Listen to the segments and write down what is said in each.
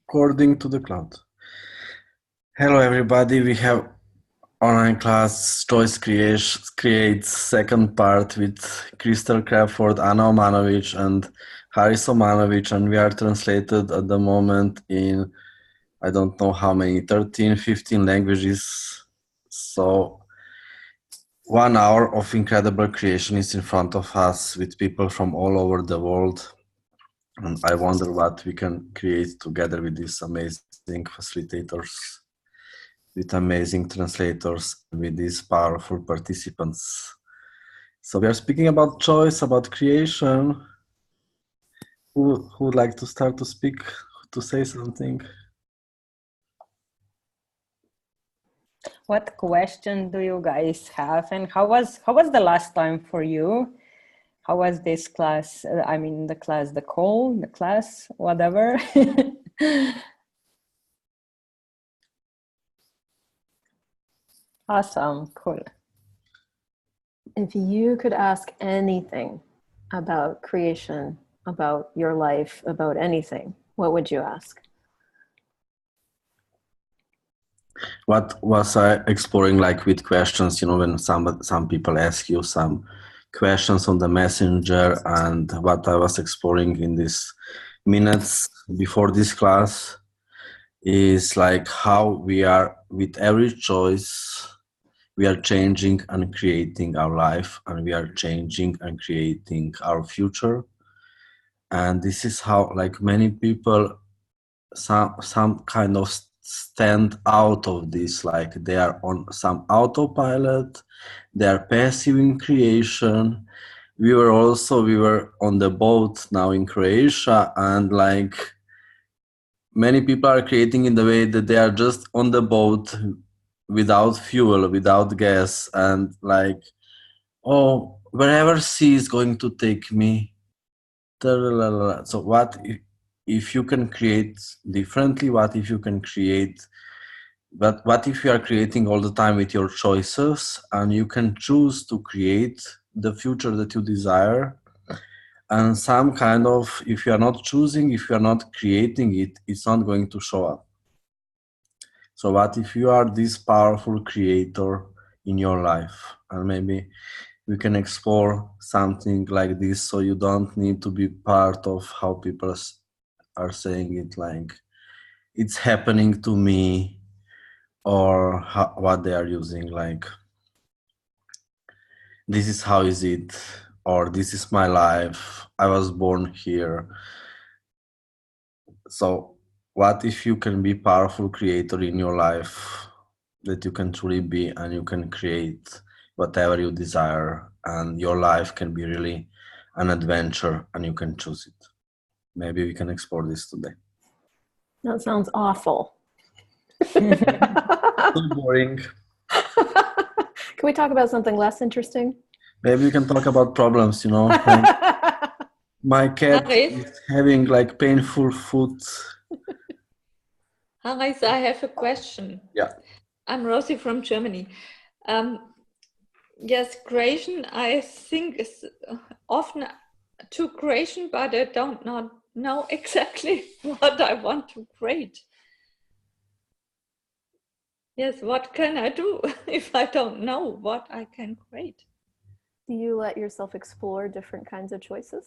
According to the cloud. Hello everybody, we have online class Choice Creates second part with Christel Crawford, Anna Omanovic and Haris Omanovic, and we are translated at the moment in I don't know how many, 13, 15 languages. So 1 hour of incredible creation is in front of us with people from all over the world. And I wonder what we can create together with these amazing facilitators, with amazing translators, with these powerful participants. So we are speaking about choice, about creation. Who would like to start to speak, to say something? What question do you guys have, and how was the last time for you? How was this class? I mean, the class, whatever. Awesome, cool. If you could ask anything about creation, about your life, about anything, what would you ask? What was I exploring, like, with questions, when some people ask you some questions on the messenger, and what I was exploring in these minutes before this class is like how we are, with every choice, we are changing and creating our life, and we are changing and creating our future. And this is how, like, many people, some kind of stand out of this, like they are on some autopilot, they are passive in creation. We were on the boat now in Croatia, and like many people are creating in the way that they are just on the boat without fuel, without gas, and like, oh, wherever sea is going to take me. So what if you can create differently? What if you can create, but what if you are creating all the time with your choices, and you can choose to create the future that you desire? And some kind of, if you are not choosing, if you are not creating it, it's not going to show up. So what if you are this powerful creator in your life? And maybe we can explore something like this, so you don't need to be part of how people are saying it, like it's happening to me, or what they are using, like this is how is it, or this is my life, I was born here. So what if you can be powerful creator in your life, that you can truly be, and you can create whatever you desire, and your life can be really an adventure, and you can choose it. Maybe we can explore this today. That sounds awful. So boring. Can we talk about something less interesting? Maybe we can talk about problems, Like, my cat is having like painful foot. Haris, I have a question. Yeah. I'm Rosie from Germany. Yes, creation, I think, is often to creation, but I don't know exactly what I want to create. Yes, what can I do if I don't know what I can create? Do you let yourself explore different kinds of choices?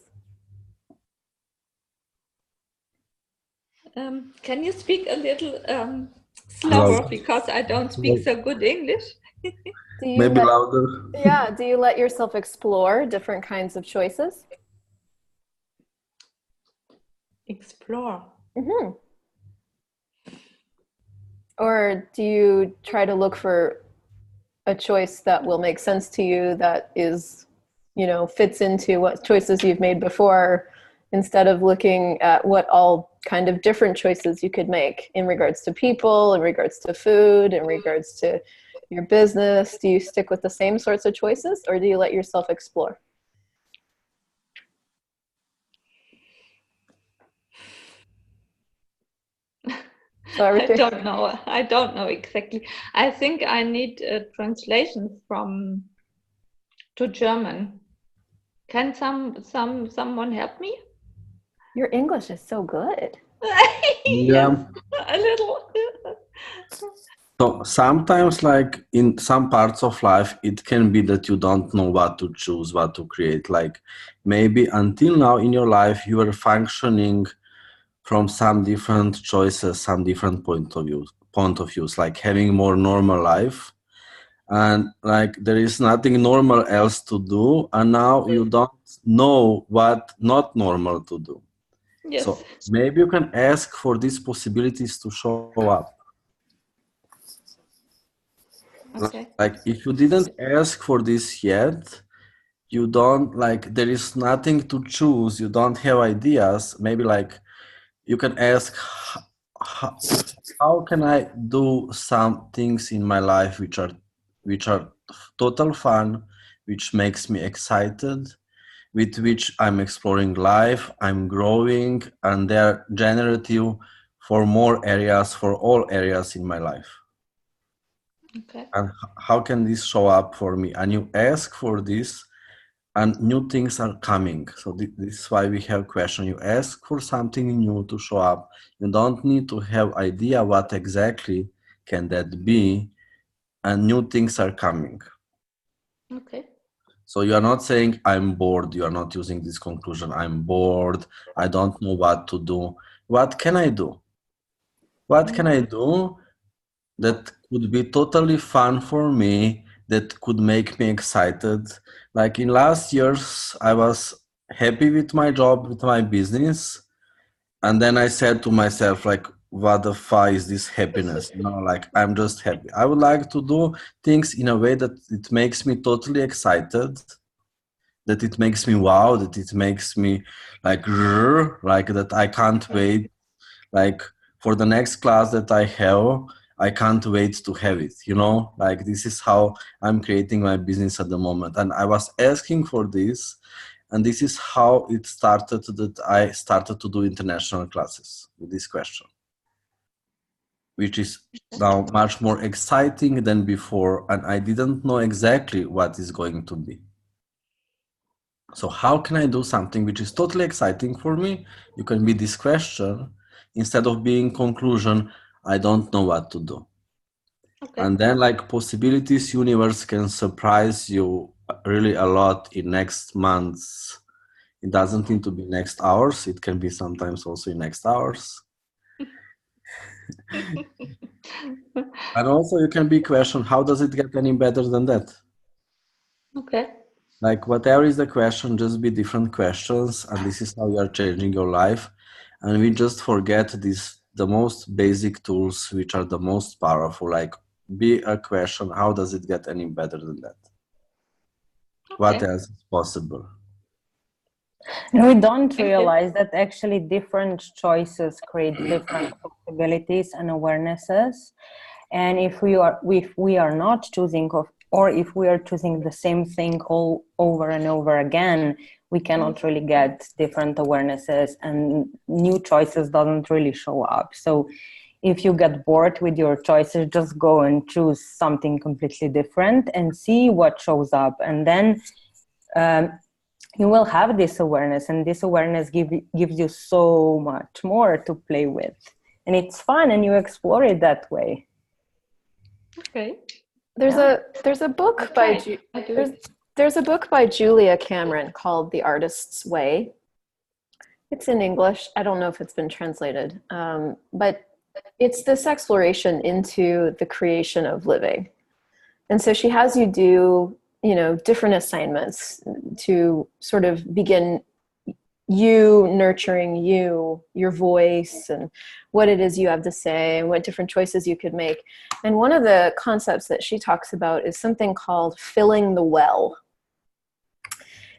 Can you speak a little slower, because I don't speak so good English? Maybe louder. Yeah, do you let yourself explore different kinds of choices? Explore. Mm-hmm. Or do you try to look for a choice that will make sense to you, that is, fits into what choices you've made before, instead of looking at what all kind of different choices you could make in regards to people, in regards to food, in regards to your business? Do you stick with the same sorts of choices, or do you let yourself explore? So I don't know exactly. I think I need a translation to German. Can someone help me? Your English is so good. Yes, Yeah. a little. So sometimes, like in some parts of life, it can be that you don't know what to choose, what to create. Like maybe until now in your life, you were functioning from some different choices, some different point of views, like having more normal life, and like there is nothing normal else to do, and now you don't know what not normal to do. Yes. So maybe you can ask for these possibilities to show up. Okay. Like if you didn't ask for this yet, you don't, like there is nothing to choose, you don't have ideas. Maybe like you can ask, how, how can I do some things in my life which are total fun, which makes me excited, with which I'm exploring life, I'm growing, and they're generative for more areas, for all areas in my life. Okay. And how can this show up for me? And you ask for this, and new things are coming. So this is why we have question. You ask for something new to show up. You don't need to have idea what exactly can that be, and new things are coming. Okay. So you are not saying I'm bored. You are not using this conclusion. I'm bored. I don't know what to do. What can I do? What can I do that could be totally fun for me, that could make me excited? Like in last years, I was happy with my job, with my business, and then I said to myself, like, what the fuck is this happiness? Like I'm just happy. I would like to do things in a way that it makes me totally excited, that it makes me wow, that it makes me like "Rrr," like that I can't wait, like for the next class that I have, I can't wait to have it, like this is how I'm creating my business at the moment. And I was asking for this, and this is how it started, that I started to do international classes with this question, which is now much more exciting than before, and I didn't know exactly what is going to be. So how can I do something which is totally exciting for me? You can be this question instead of being conclusion, I don't know what to do. Okay. And then like possibilities universe can surprise you really a lot in next months. It doesn't need to be next hours. It can be sometimes also in next hours. And also you can be question, how does it get any better than that? Okay. Like whatever is the question, just be different questions, and this is how you are changing your life. And we just forget the most basic tools, which are the most powerful. Like be a question, how does it get any better than that? What Okay. else is possible? And we don't Thank you. realize that actually different choices create different possibilities and awarenesses. And if we are not choosing or if we are choosing the same thing all over and over again, we cannot really get different awarenesses, and new choices doesn't really show up. So if you get bored with your choices, just go and choose something completely different and see what shows up. And then you will have this awareness, and this awareness gives you so much more to play with. And it's fun, and you explore it that way. Okay. There's Yeah. a book by there's a book by Julia Cameron called The Artist's Way. It's in English. I don't know if it's been translated, but it's this exploration into the creation of living. And so she has you do, different assignments to sort of begin you nurturing your voice, and what it is you have to say, and what different choices you could make. And one of the concepts that she talks about is something called filling the well.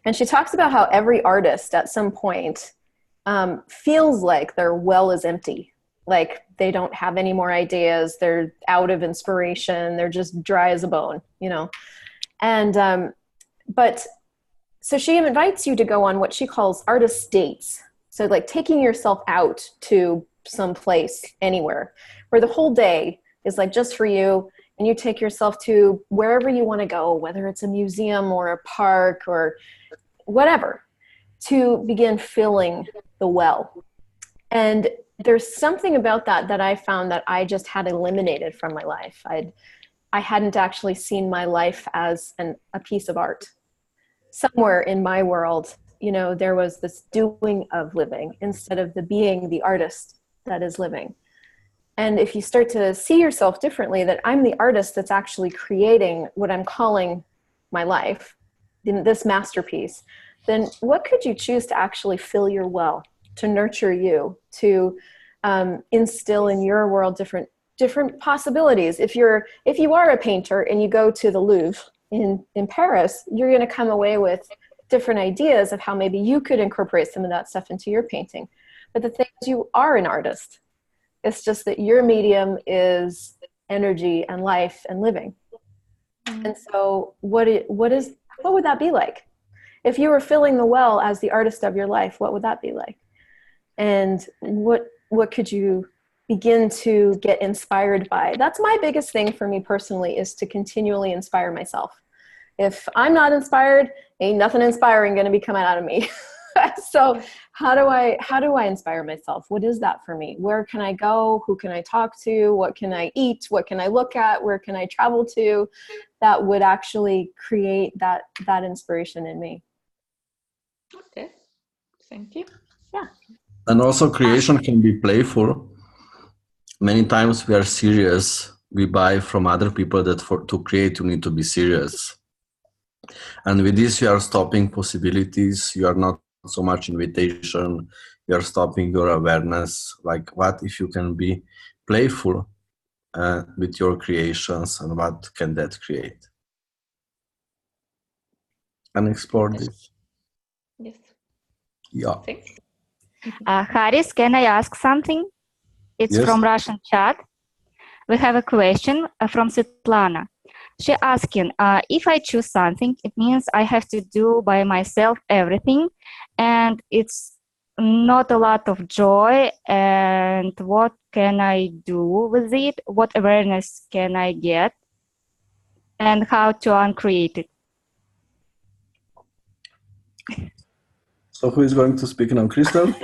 And she talks about how every artist at some point feels like their well is empty, like they don't have any more ideas, they're out of inspiration, they're just dry as a bone, And but so she invites you to go on what she calls artist dates. So like taking yourself out to some place anywhere where the whole day is like just for you, and you take yourself to wherever you want to go, whether it's a museum or a park or whatever, to begin filling the well. And there's something about that I found that I just had eliminated from my life. I hadn't actually seen my life as a piece of art. Somewhere in my world, you know, there was this doing of living instead of the being, the artist that is living. And if you start to see yourself differently, that I'm the artist that's actually creating what I'm calling my life, this masterpiece, then what could you choose to actually fill your well, to nurture you, to instill in your world different possibilities? If you are a painter and you go to the Louvre in Paris, you're going to come away with different ideas of how maybe you could incorporate some of that stuff into your painting. But the thing is, you are an artist. It's just that your medium is energy and life and living. And so what would that be like? If you were filling the well as the artist of your life, what would that be like? And what could you begin to get inspired by? That's my biggest thing for me personally, is to continually inspire myself. If I'm not inspired, ain't nothing inspiring going to be coming out of me. So how do I inspire myself? What is that for me? Where can I go? Who can I talk to? What can I eat? What can I look at? Where can I travel to? That would actually create that inspiration in me. Okay, thank you. Yeah. And also creation can be playful. Many times we are serious. We buy from other people that to create you need to be serious. And with this you are stopping possibilities. You are not so much invitation. You are stopping your awareness. Like, what if you can be playful with your creations, and what can that create? And explore this. Yes. Yeah. Thanks. Haris, can I ask something? It's Yes. from Russian chat. We have a question from Svetlana. She asking, if I choose something, it means I have to do by myself everything, and it's not a lot of joy. And what can I do with it? What awareness can I get? And how to uncreate it? So who is going to speak now, Christel?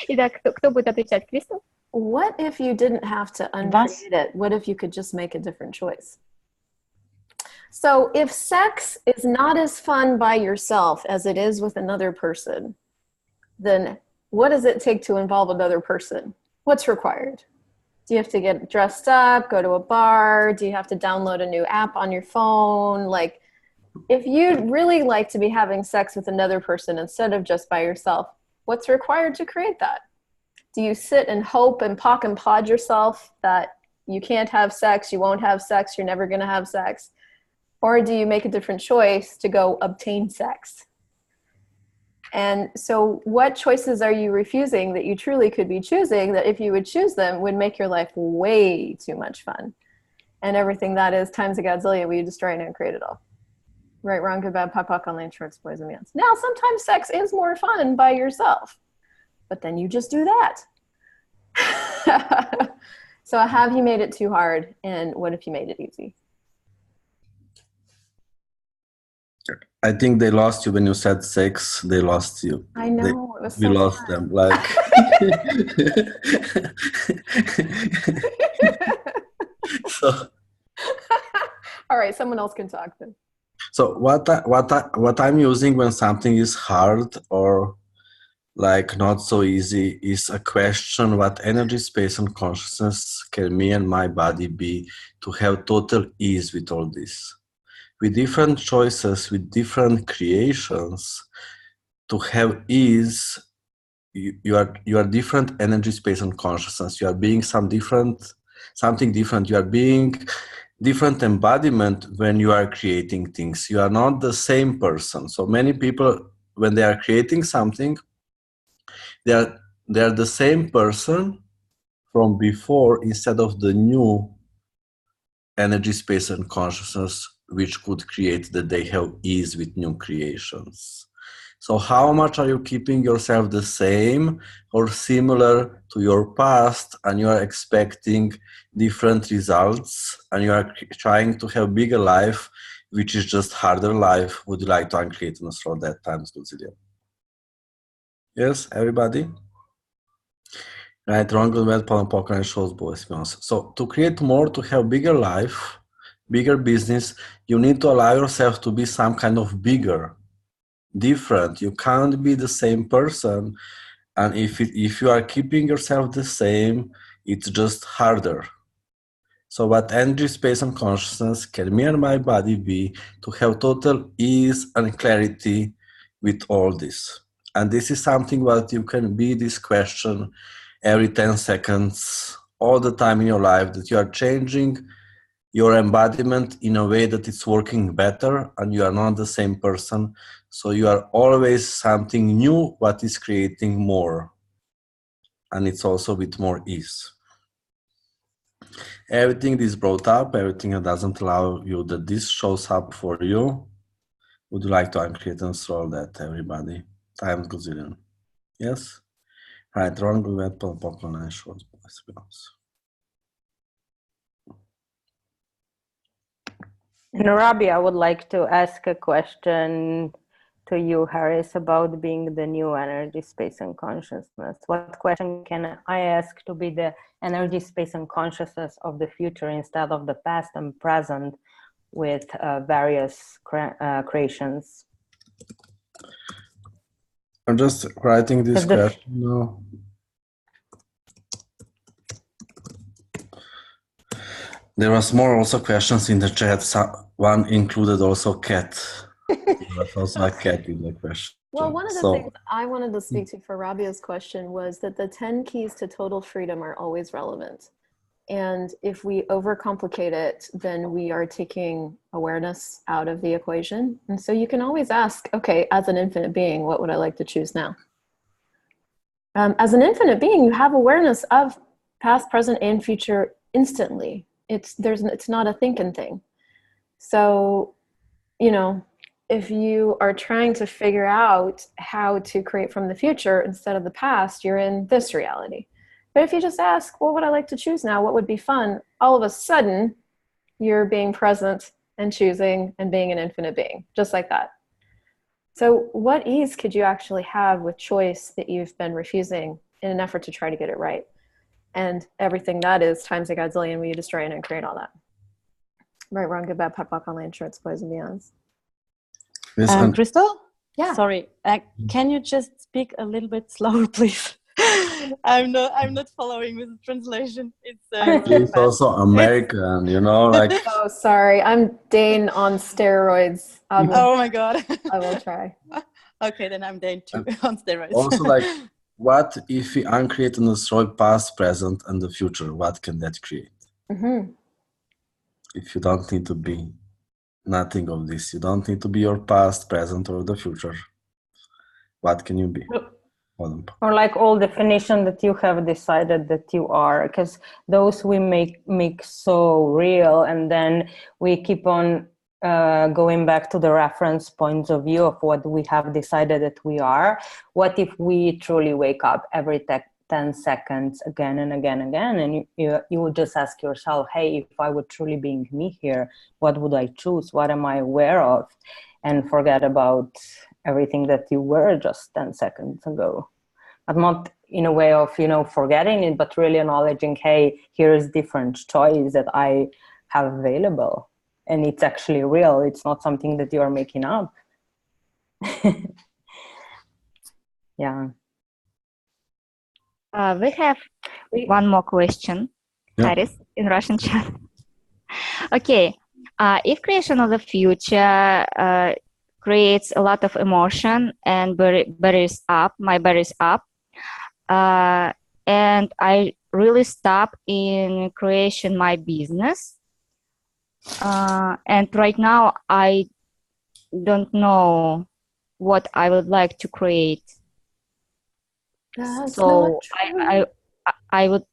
Итак, кто будет отвечать? Кристал? What if you didn't have to uncreate it? What if you could just make a different choice? So if sex is not as fun by yourself as it is with another person, then what does it take to involve another person? What's required? Do you have to get dressed up, go to a bar? Do you have to download a new app on your phone? Like, if you'd really like to be having sex with another person instead of just by yourself, what's required to create that? Do you sit and hope and pock and pod yourself that you can't have sex, you won't have sex, you're never going to have sex? Or do you make a different choice to go obtain sex? And so what choices are you refusing that you truly could be choosing, that if you would choose them would make your life way too much fun? And everything that is times a godzillion, will you destroy and create it all? Right, wrong, good, bad, pop, pop, online, shorts, boys, and means. Now, sometimes sex is more fun by yourself, but then you just do that. So have you made it too hard? And what if you made it easy? I think they lost you when you said sex. They lost you. I know. It was We so lost fun. them. Like. So. All right, someone else can talk then. So what I'm using when something is hard or like not so easy is a question: what energy, space, and consciousness can me and my body be to have total ease with all this? With different choices, with different creations, to have ease, you are different energy, space, and consciousness. You are being something different. You are being different embodiment when you are creating things. You are not the same person. So many people, when they are creating something, they are the same person from before instead of the new energy, space, and consciousness, which could create that they have ease with new creations. So how much are you keeping yourself the same or similar to your past, and you are expecting different results, and you are trying to have bigger life, which is just harder life? Would you like to uncreate and slow that time, Lucilia? Yes, everybody? Right, wrong, good, bad, poker, and shows both. So to create more, to have bigger life, bigger business, you need to allow yourself to be some kind of bigger, different. You can't be the same person. And if you are keeping yourself the same, it's just harder. So what energy, space, and consciousness can me and my body be to have total ease and clarity with all this? And this is something what you can be this question every 10 seconds, all the time in your life, that you are changing your embodiment in a way that it's working better and you are not the same person. So you are always something new, what is creating more. And it's also with more ease. Everything is brought up, everything that doesn't allow you, that this shows up for you. Would you like to uncreate and scroll that, everybody? Time gazillion. Yes? Right, wrong, wet, popcorn, and short. And Rabi, I would like to ask a question to you, Harris, about being the new energy, space, and consciousness. What question can I ask to be the energy, space, and consciousness of the future instead of the past and present with various creations? I'm just writing this question now. There was more also questions in the chat. One included also cat. There was also a cat in the question. Well, one of the things I wanted to speak to for Rabia's question was that the 10 keys to total freedom are always relevant. And if we overcomplicate it, then we are taking awareness out of the equation. And so you can always ask, okay, as an infinite being, what would I like to choose now? As an infinite being, you have awareness of past, present, and future instantly. It's not a thinking thing. So, you know, if you are trying to figure out how to create from the future instead of the past, you're in this reality. But if you just ask, what would I like to choose now? What would be fun? All of a sudden, you're being present and choosing and being an infinite being, just like that. So what ease could you actually have with choice that you've been refusing in an effort to try to get it right? And everything that is times a godzillion when you destroy and create all that. Right, wrong, good, bad, pop, on land, shorts, boys, and beyonds. Christel? Yeah. Sorry, can you just speak a little bit slower, please? I'm not following with the translation. It's also American, you know, like. Oh, sorry, I'm Dane on steroids. Oh my God. I will try. Okay, then I'm Dane too on steroids. Also, like, what if we uncreate and destroy past, present, and the future? What can that create? Mm-hmm. If you don't need to be nothing of this, you don't need to be your past, present, or the future. What can you be? Or like all definition that you have decided that you are, because those we make so real, and then we keep on going back to the reference points of view of what we have decided that we are. What if we truly wake up every 10 seconds again and again and again, and you would just ask yourself, hey, if I would truly be me here, what would I choose? What am I aware of? And forget about everything that you were just 10 seconds ago. But not in a way of, forgetting it, but really acknowledging, hey, here is different choice that I have available. And it's actually real. It's not something that you are making up. Yeah. We have one more question, Harris, in Russian chat. Okay. If creation of the future creates a lot of emotion and buries up, and I really stop in creation my business. And right now I don't know what I would like to create. That's so I would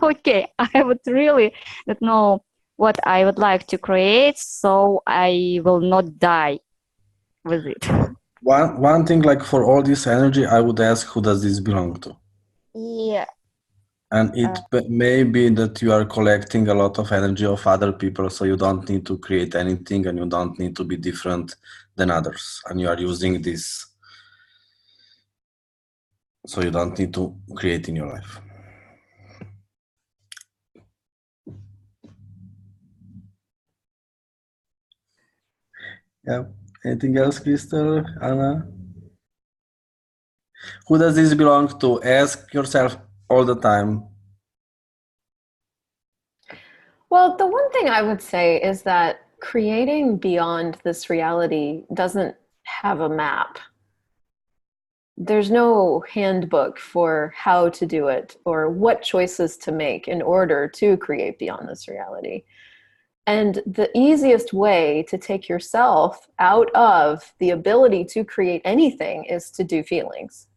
okay, I would really not know what I would like to create, so I will not die with it. One thing, like, for all this energy, I would ask, who does this belong to? Yeah. And it may be that you are collecting a lot of energy of other people, so you don't need to create anything and you don't need to be different than others. And you are using this So you don't need to create in your life. Yeah. Anything else, Christel, Anna? Who does this belong to? Ask yourself all the time. Well, the one thing I would say is that creating beyond this reality doesn't have a map. There's no handbook for how to do it or what choices to make in order to create beyond this reality. And the easiest way to take yourself out of the ability to create anything is to do feelings.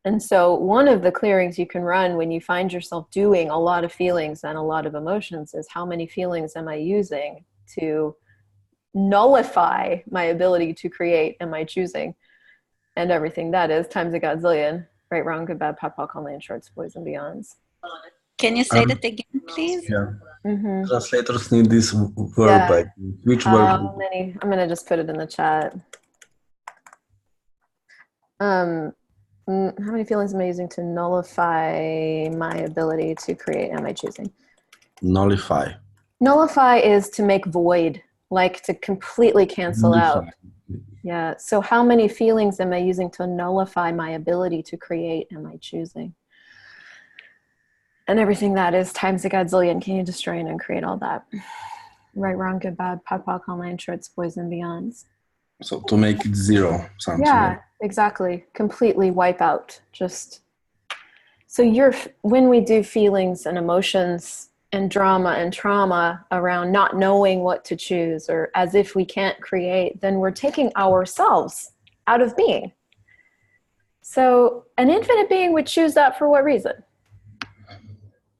And so one of the clearings you can run when you find yourself doing a lot of feelings and a lot of emotions is how many feelings am I using to nullify my ability to create? Am I choosing? And everything that is times a godzillion. Right, wrong, good, bad, pop, pop, land, shorts, boys, and beyonds. Can you say that again, please? Yeah. Mm-hmm. Translators need this verb. Yeah. Which How verb? many? I'm gonna just put it in the chat. How many feelings am I using to nullify my ability to create? Am I choosing? Nullify. Nullify is to make void, like to completely cancel out. Nullify. Yeah. So how many feelings am I using to nullify my ability to create? Am I choosing? And everything that is times a godzillion. Can you destroy and uncreate all that? Right, wrong, good, bad, pop, pop, online, shorts, boys, and beyonds. So to make it zero, something. Yeah, exactly. Completely wipe out. Just so when we do feelings and emotions and drama and trauma around not knowing what to choose or as if we can't create, then we're taking ourselves out of being. So an infinite being would choose that for what reason?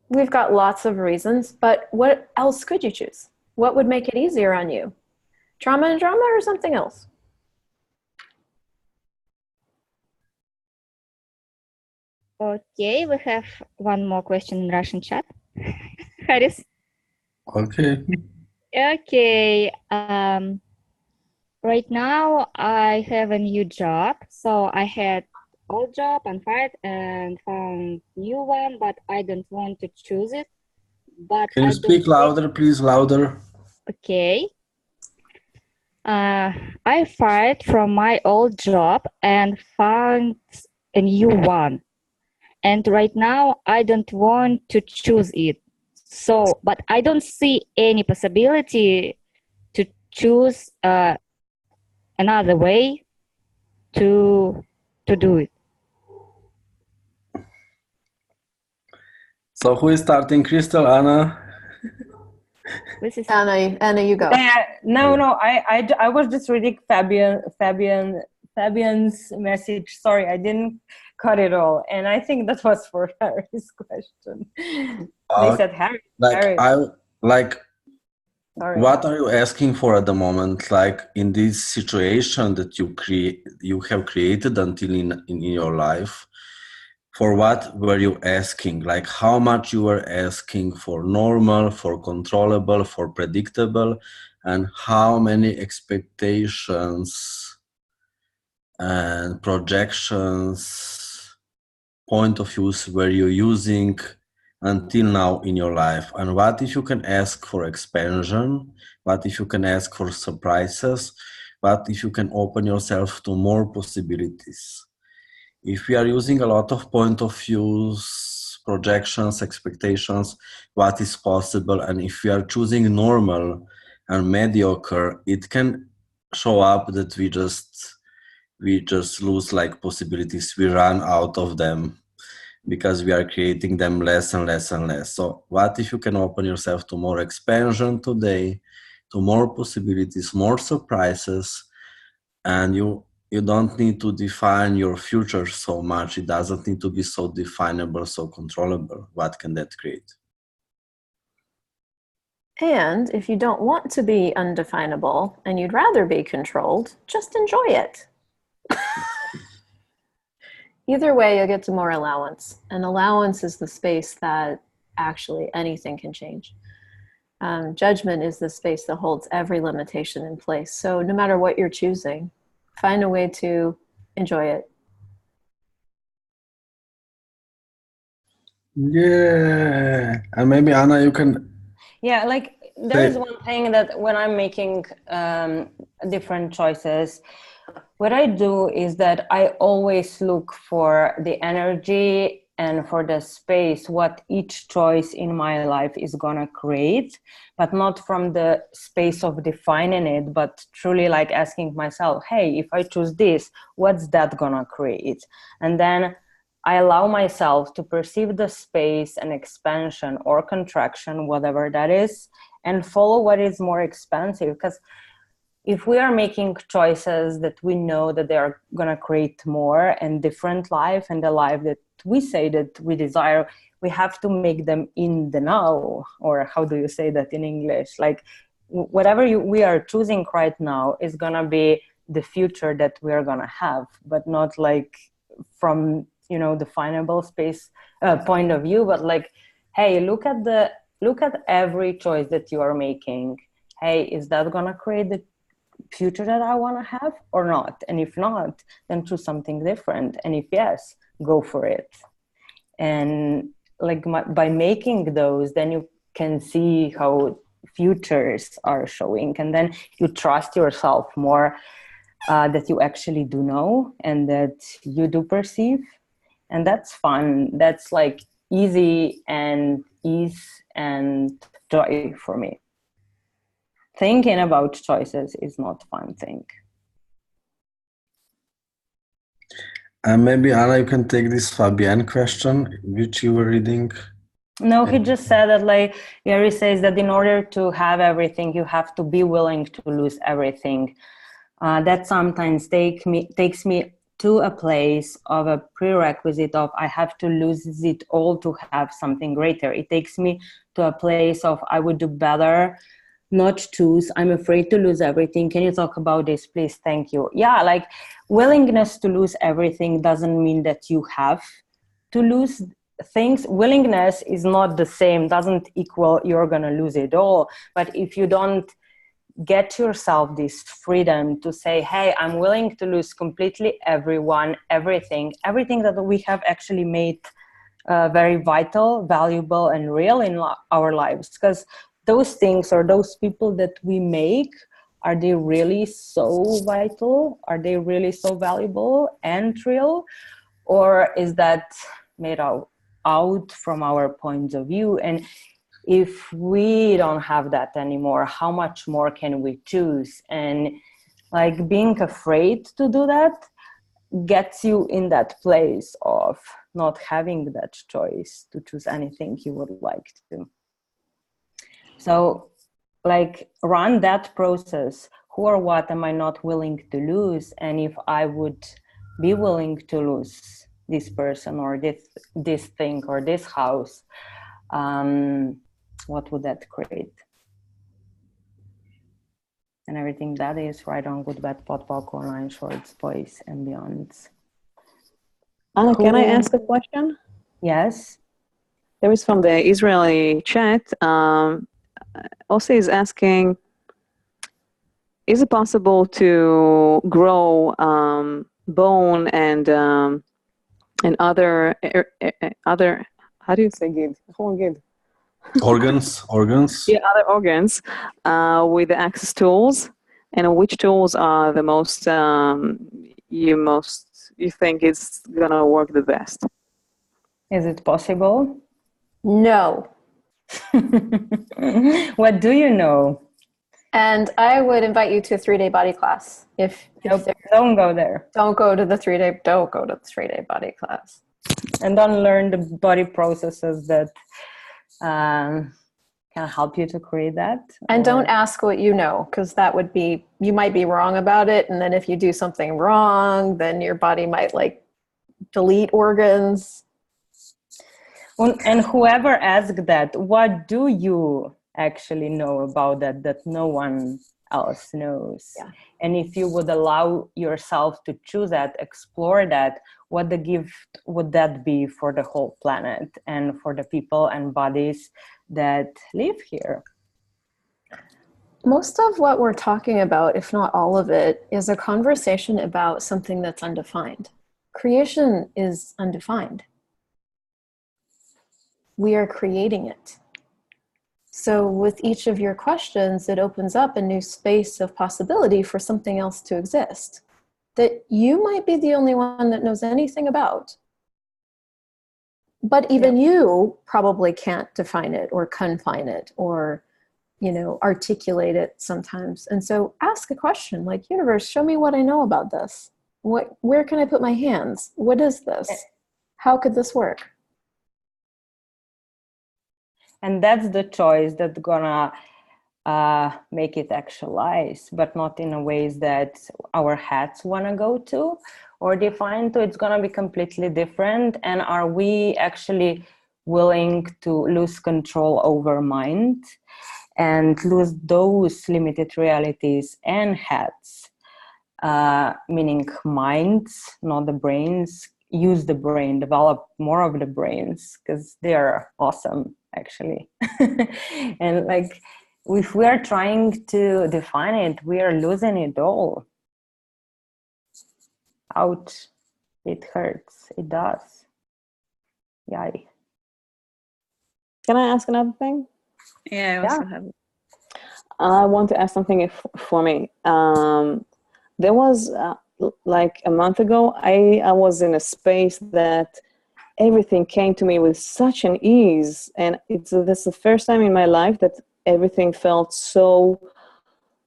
We've got lots of reasons, but what else could you choose? What would make it easier on you? Trauma and drama or something else? Okay, we have one more question in Russian chat. Haris. Okay. Okay. Right now I have a new job. So I had old job and fired and found new one, but I don't want to choose it. But Can you I speak louder, please? Louder. Okay. I fired from my old job and found a new one. And right now I don't want to choose it. So, but I don't see any possibility to choose another way to do it. So who is starting? Christel, Anna? This is Anna, you go. No. I was just reading Fabian's message. Sorry, I didn't cut it all, and I think that was for Harry's question. They said Harry. Sorry. What are you asking for at the moment? Like in this situation that you have created until in your life. For what were you asking? Like how much you were asking for normal, for controllable, for predictable, and how many expectations and projections, point of views were you using until now in your life? And what if you can ask for expansion? What if you can ask for surprises? What if you can open yourself to more possibilities? If we are using a lot of point of views, projections, expectations, what is possible, and if we are choosing normal and mediocre, it can show up that we just lose like possibilities. We run out of them because we are creating them less and less and less. So what if you can open yourself to more expansion today, to more possibilities, more surprises, and you don't need to define your future so much. It doesn't need to be so definable, so controllable. What can that create? And if you don't want to be undefinable and you'd rather be controlled, just enjoy it. Either way, you'll get to more allowance. And allowance is the space that actually anything can change. Judgment is the space that holds every limitation in place. So no matter what you're choosing, find a way to enjoy it. Yeah. And maybe Anna, you can Yeah, like there is say, one thing that when I'm making different choices, what I do is that I always look for the energy and for the space what each choice in my life is gonna create, but not from the space of defining it, but truly like asking myself, hey, if I choose this, what's that gonna create? And then I allow myself to perceive the space and expansion or contraction, whatever that is, and follow what is more expansive. Because if we are making choices that we know that they are going to create more and different life and the life that we say that we desire, we have to make them in the now. Or how do you say that in English? Like whatever we are choosing right now is going to be the future that we are going to have, but not like from definable space point of view, but like, hey, look at every choice that you are making. Hey, is that going to create the future that I want to have or not? And if not, then choose something different. And if yes, go for it. And like by making those, then you can see how futures are showing, and then you trust yourself more, that you actually do know and that you do perceive. And that's fun. That's like easy and ease and joy for me. Thinking about choices is not fun thing. and maybe Anna, you can take this Fabienne question, which you were reading. No, he just said that, like Gary says, that in order to have everything, you have to be willing to lose everything. That sometimes takes me to a place of a prerequisite of I have to lose it all to have something greater. It takes me to a place of I would do better not choose. I'm afraid to lose everything. Can you talk about this, please? Thank you. Yeah, like willingness to lose everything doesn't mean that you have to lose things. Willingness is not the same, doesn't equal you're going to lose it all. But if you don't get yourself this freedom to say, hey, I'm willing to lose completely everyone, everything that we have actually made very vital, valuable, and real in our lives. Because those things or those people that we make, are they really so vital? Are they really so valuable and real? Or is that made out from our point of view? And if we don't have that anymore, how much more can we choose? And like being afraid to do that gets you in that place of not having that choice to choose anything you would like to. So like run that process. Who or what am I not willing to lose? And if I would be willing to lose this person or this thing or this house, what would that create? And everything that is right on Good, Bad, Podpok, Online, Shorts, Boys, and Beyonds. Anna, can I ask a question? Yes. There is from the Israeli chat. Also is asking, is it possible to grow bone and other how do you say gid? Organs. Yeah, other organs with the access tools, and which tools are the most you think is gonna work the best? Is it possible? No. What do you know? And I would invite you to a 3-day body class. If don't go there. Don't go to the 3-day body class. And don't learn the body processes that can help you to create that. And don't ask what you know, because that would be, you might be wrong about it. And then if you do something wrong, then your body might like delete organs. And whoever asked that, what do you actually know about that no one else knows? Yeah. And if you would allow yourself to choose that, explore that, what the gift would that be for the whole planet and for the people and bodies that live here? Most of what we're talking about, if not all of it, is a conversation about something that's undefined. Creation is undefined. we are creating it. So with each of your questions, it opens up a new space of possibility for something else to exist that you might be the only one that knows anything about. But even you probably can't define it or confine it or, articulate it sometimes. And so ask a question like, universe, show me what I know about this. Where can I put my hands? What is this? How could this work? And that's the choice that's gonna make it actualize, but not in a ways that our heads want to go to or define to. It's gonna be completely different. And are we actually willing to lose control over mind and lose those limited realities and heads, meaning minds, not the brains, use the brain, develop more of the brains because they're awesome actually. And like, if we are trying to define it, we are losing it all. Ouch. It hurts. It does. Yay. Can I ask another thing? Yeah, I also have. I want to ask something for me. There was like a month ago, I was in a space that everything came to me with such an ease, and this is the first time in my life that everything felt so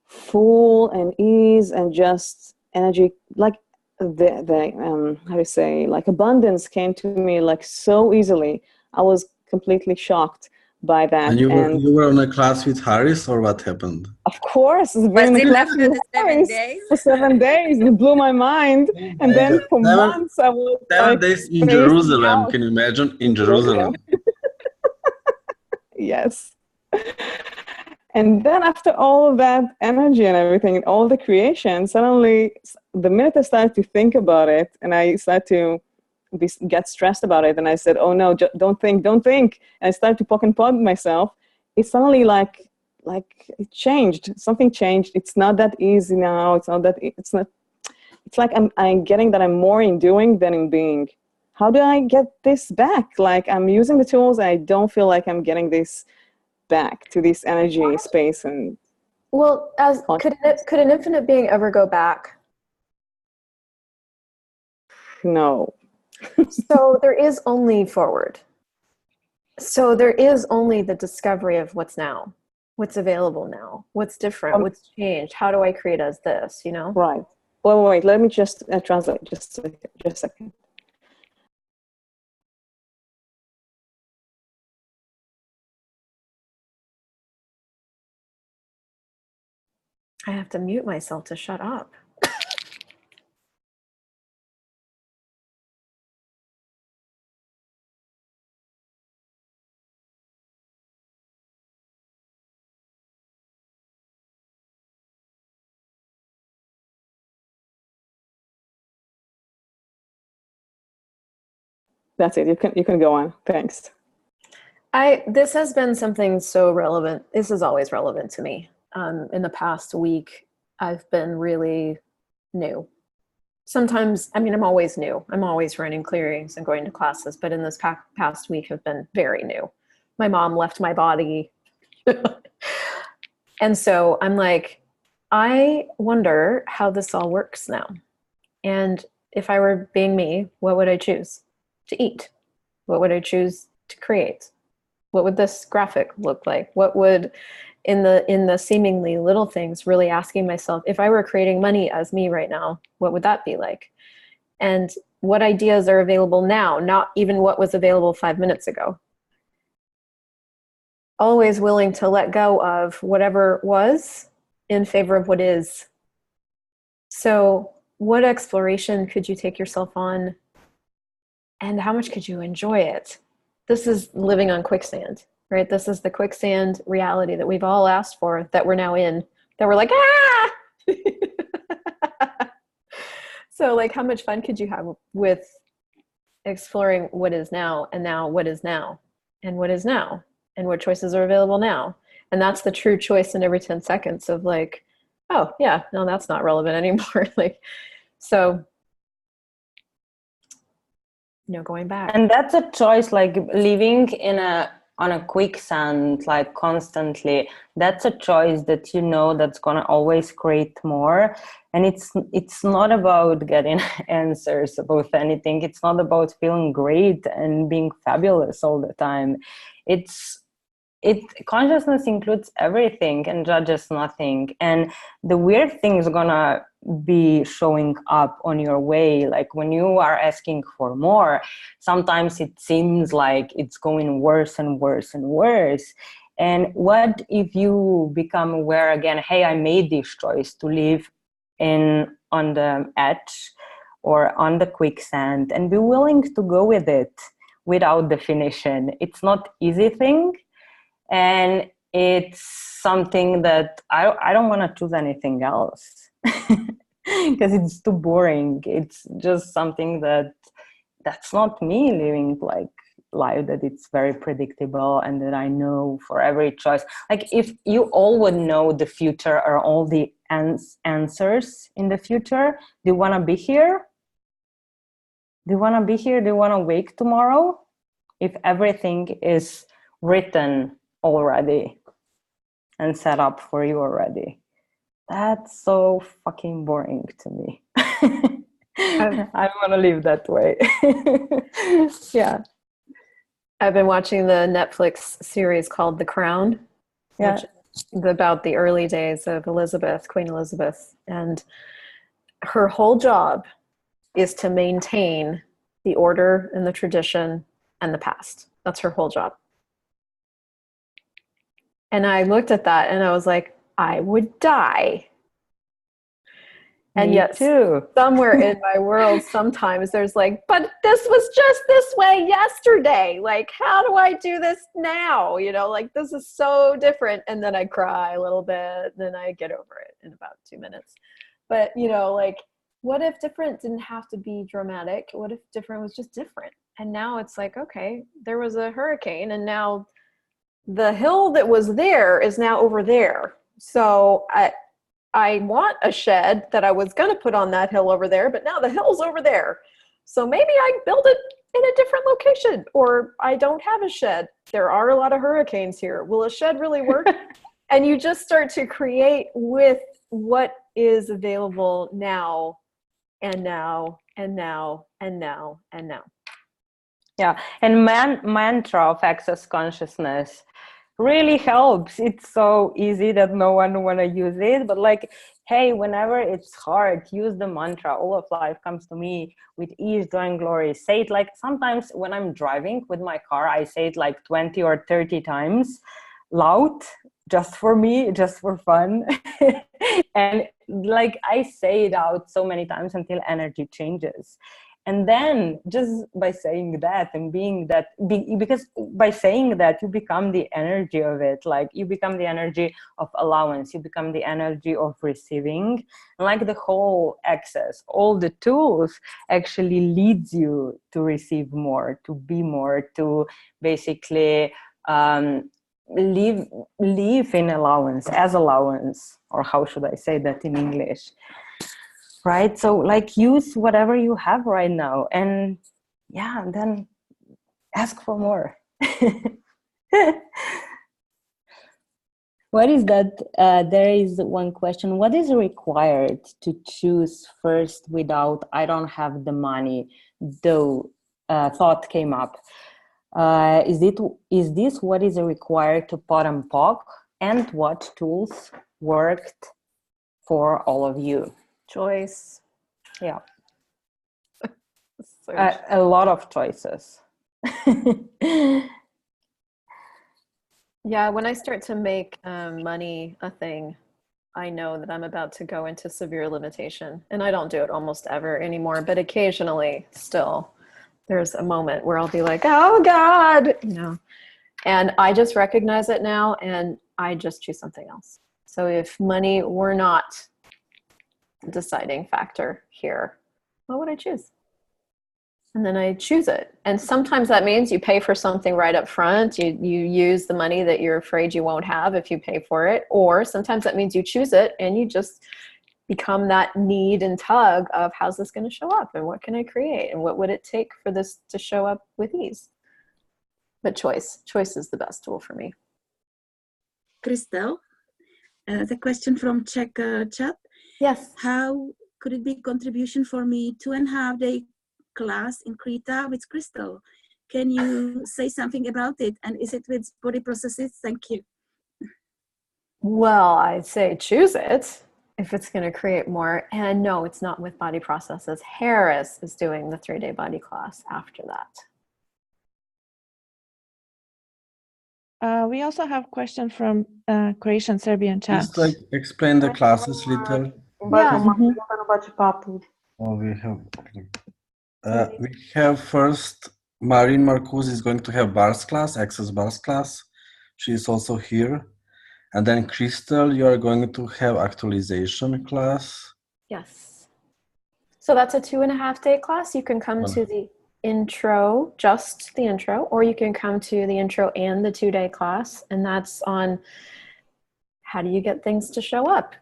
full and ease and just energy, like the how do you say, like abundance came to me like so easily. I was completely shocked by that. And you were on a class with Harris, or what happened? Of course, it's Was been in it the class after with the 7 Harris days? for 7 days. It blew my mind, and then for months I was 7 like days in spacing Jerusalem. out. Can you imagine? In Jerusalem. Yes. And then after all of that energy and everything, and all the creation, suddenly, the minute I started to think about it, and I started to get stressed about it, and I said, oh no, don't think. And I started to poke and prod myself. It's suddenly like it changed. Something changed. It's not that easy now. It's like I'm getting that I'm more in doing than in being. How do I get this back? Like, I'm using the tools, and I don't feel like I'm getting this back to this energy space. And well, could an infinite being ever go back? No. So there is only forward. So there is only the discovery of what's now, what's available now, what's different, what's changed. How do I create as this? Right. Wait. Let me just translate. Just a second. I have to mute myself to shut up. That's it. You can go on. Thanks. This has been something so relevant. This is always relevant to me. In the past week, I've been really new. Sometimes, I'm always new. I'm always running clearings and going to classes, but in this past week have been very new. My mom left my body. And so I'm like, I wonder how this all works now. And if I were being me, what would I choose to eat? What would I choose to create? What would this graphic look like? What would, in the seemingly little things, really asking myself, if I were creating money as me right now, what would that be like? And what ideas are available now, not even what was available 5 minutes ago. Always willing to let go of whatever was in favor of what is. So what exploration could you take yourself on, and how much could you enjoy it? This is living on quicksand, right? This is the quicksand reality that we've all asked for, that we're now in, that we're like, ah! So like, how much fun could you have with exploring what is now, and now what is now, and what is now, and what choices are available now? And that's the true choice in every 10 seconds of like, oh yeah, no, that's not relevant anymore. Like, so going back. And that's a choice, like living on a quicksand, like constantly. That's a choice that that's gonna always create more. And it's not about getting answers about anything. It's not about feeling great and being fabulous all the time. Consciousness includes everything and judges nothing. And the weird thing is gonna be showing up on your way. Like when you are asking for more, sometimes it seems like it's going worse and worse and worse. And what if you become aware again, hey, I made this choice to live on the edge or on the quicksand, and be willing to go with it without definition. It's not easy thing. And it's something that I don't want to choose anything else because it's too boring. It's just something that's not me living like life that it's very predictable and that I know for every choice. Like if you all would know the future or all the answers in the future, do you want to be here? Do you want to be here? Do you want to wake tomorrow? If everything is written already and set up for you already, that's so fucking boring to me. I want to live that way. Yeah. I've been watching the Netflix series called The Crown, Yeah. which is about the early days of Queen Elizabeth, and her whole job is to maintain the order and the tradition and the past. That's her whole job. And I looked at that and I was like, I would die. And Me yet too. somewhere in my world, sometimes there's like, but this was just this way yesterday. Like, how do I do this now? Like this is so different. And then I cry a little bit, then I get over it in about 2 minutes. But, like, what if different didn't have to be dramatic? What if different was just different? And now it's like, okay, there was a hurricane and now the hill that was there is now over there. So I want a shed that I was going to put on that hill over there, but now the hill's over there. So maybe I build it in a different location, or I don't have a shed. There are a lot of hurricanes here. Will a shed really work? And you just start to create with what is available now and now and now and now and now. Yeah, and mantra of access consciousness really helps. It's so easy that no one want to use it, but like, hey, whenever it's hard, use the mantra. All of life comes to me with ease, joy, and glory. Say it like sometimes when I'm driving with my car, I say it like 20 or 30 times loud, just for me, just for fun. And like I say it out so many times until energy changes. And then just by saying that and being that, because by saying that, you become the energy of it. Like you become the energy of allowance, you become the energy of receiving. And like the whole access, all the tools actually leads you to receive more, to be more, to basically live in allowance, as allowance, or how should I say that in English? Right? So like use whatever you have right now, and yeah, then ask for more. What is that? There is one question. What is required to choose first without I don't have the money, though thought came up? Is this what is required to pot and POC, and what tools worked for all of you? Choice. Yeah. A lot of choices. Yeah, when I start to make money a thing, I know that I'm about to go into severe limitation. And I don't do it almost ever anymore, but occasionally still there's a moment where I'll be like, oh God, and I just recognize it now and I just choose something else. So if money were not the deciding factor here, what would I choose? And then I choose it. And sometimes that means you pay for something right up front. You use the money that you're afraid you won't have if you pay for it. Or sometimes that means you choose it and you just become that need and tug of how's this going to show up and what can I create and what would it take for this to show up with ease. But choice is the best tool for me. Christel, the question from Czech chat. Yes. How could it be contribution for me 2.5 day class in Krita with Christel? Can you say something about it? And is it with body processes? Thank you. Well, I'd say choose it if it's going to create more. And no, it's not with body processes. Harris is doing the 3-day body class after that. We also have a question from Croatian Serbian chat. Just like explain the classes little. Oh, we have first Marin Marcuz is going to have bars class, access bars class. She is also here. And then Christel, you are going to have actualization class. Yes. So that's a 2.5 day class. You can come to the intro, just the intro, or you can come to the intro and the 2-day class. And that's on how do you get things to show up.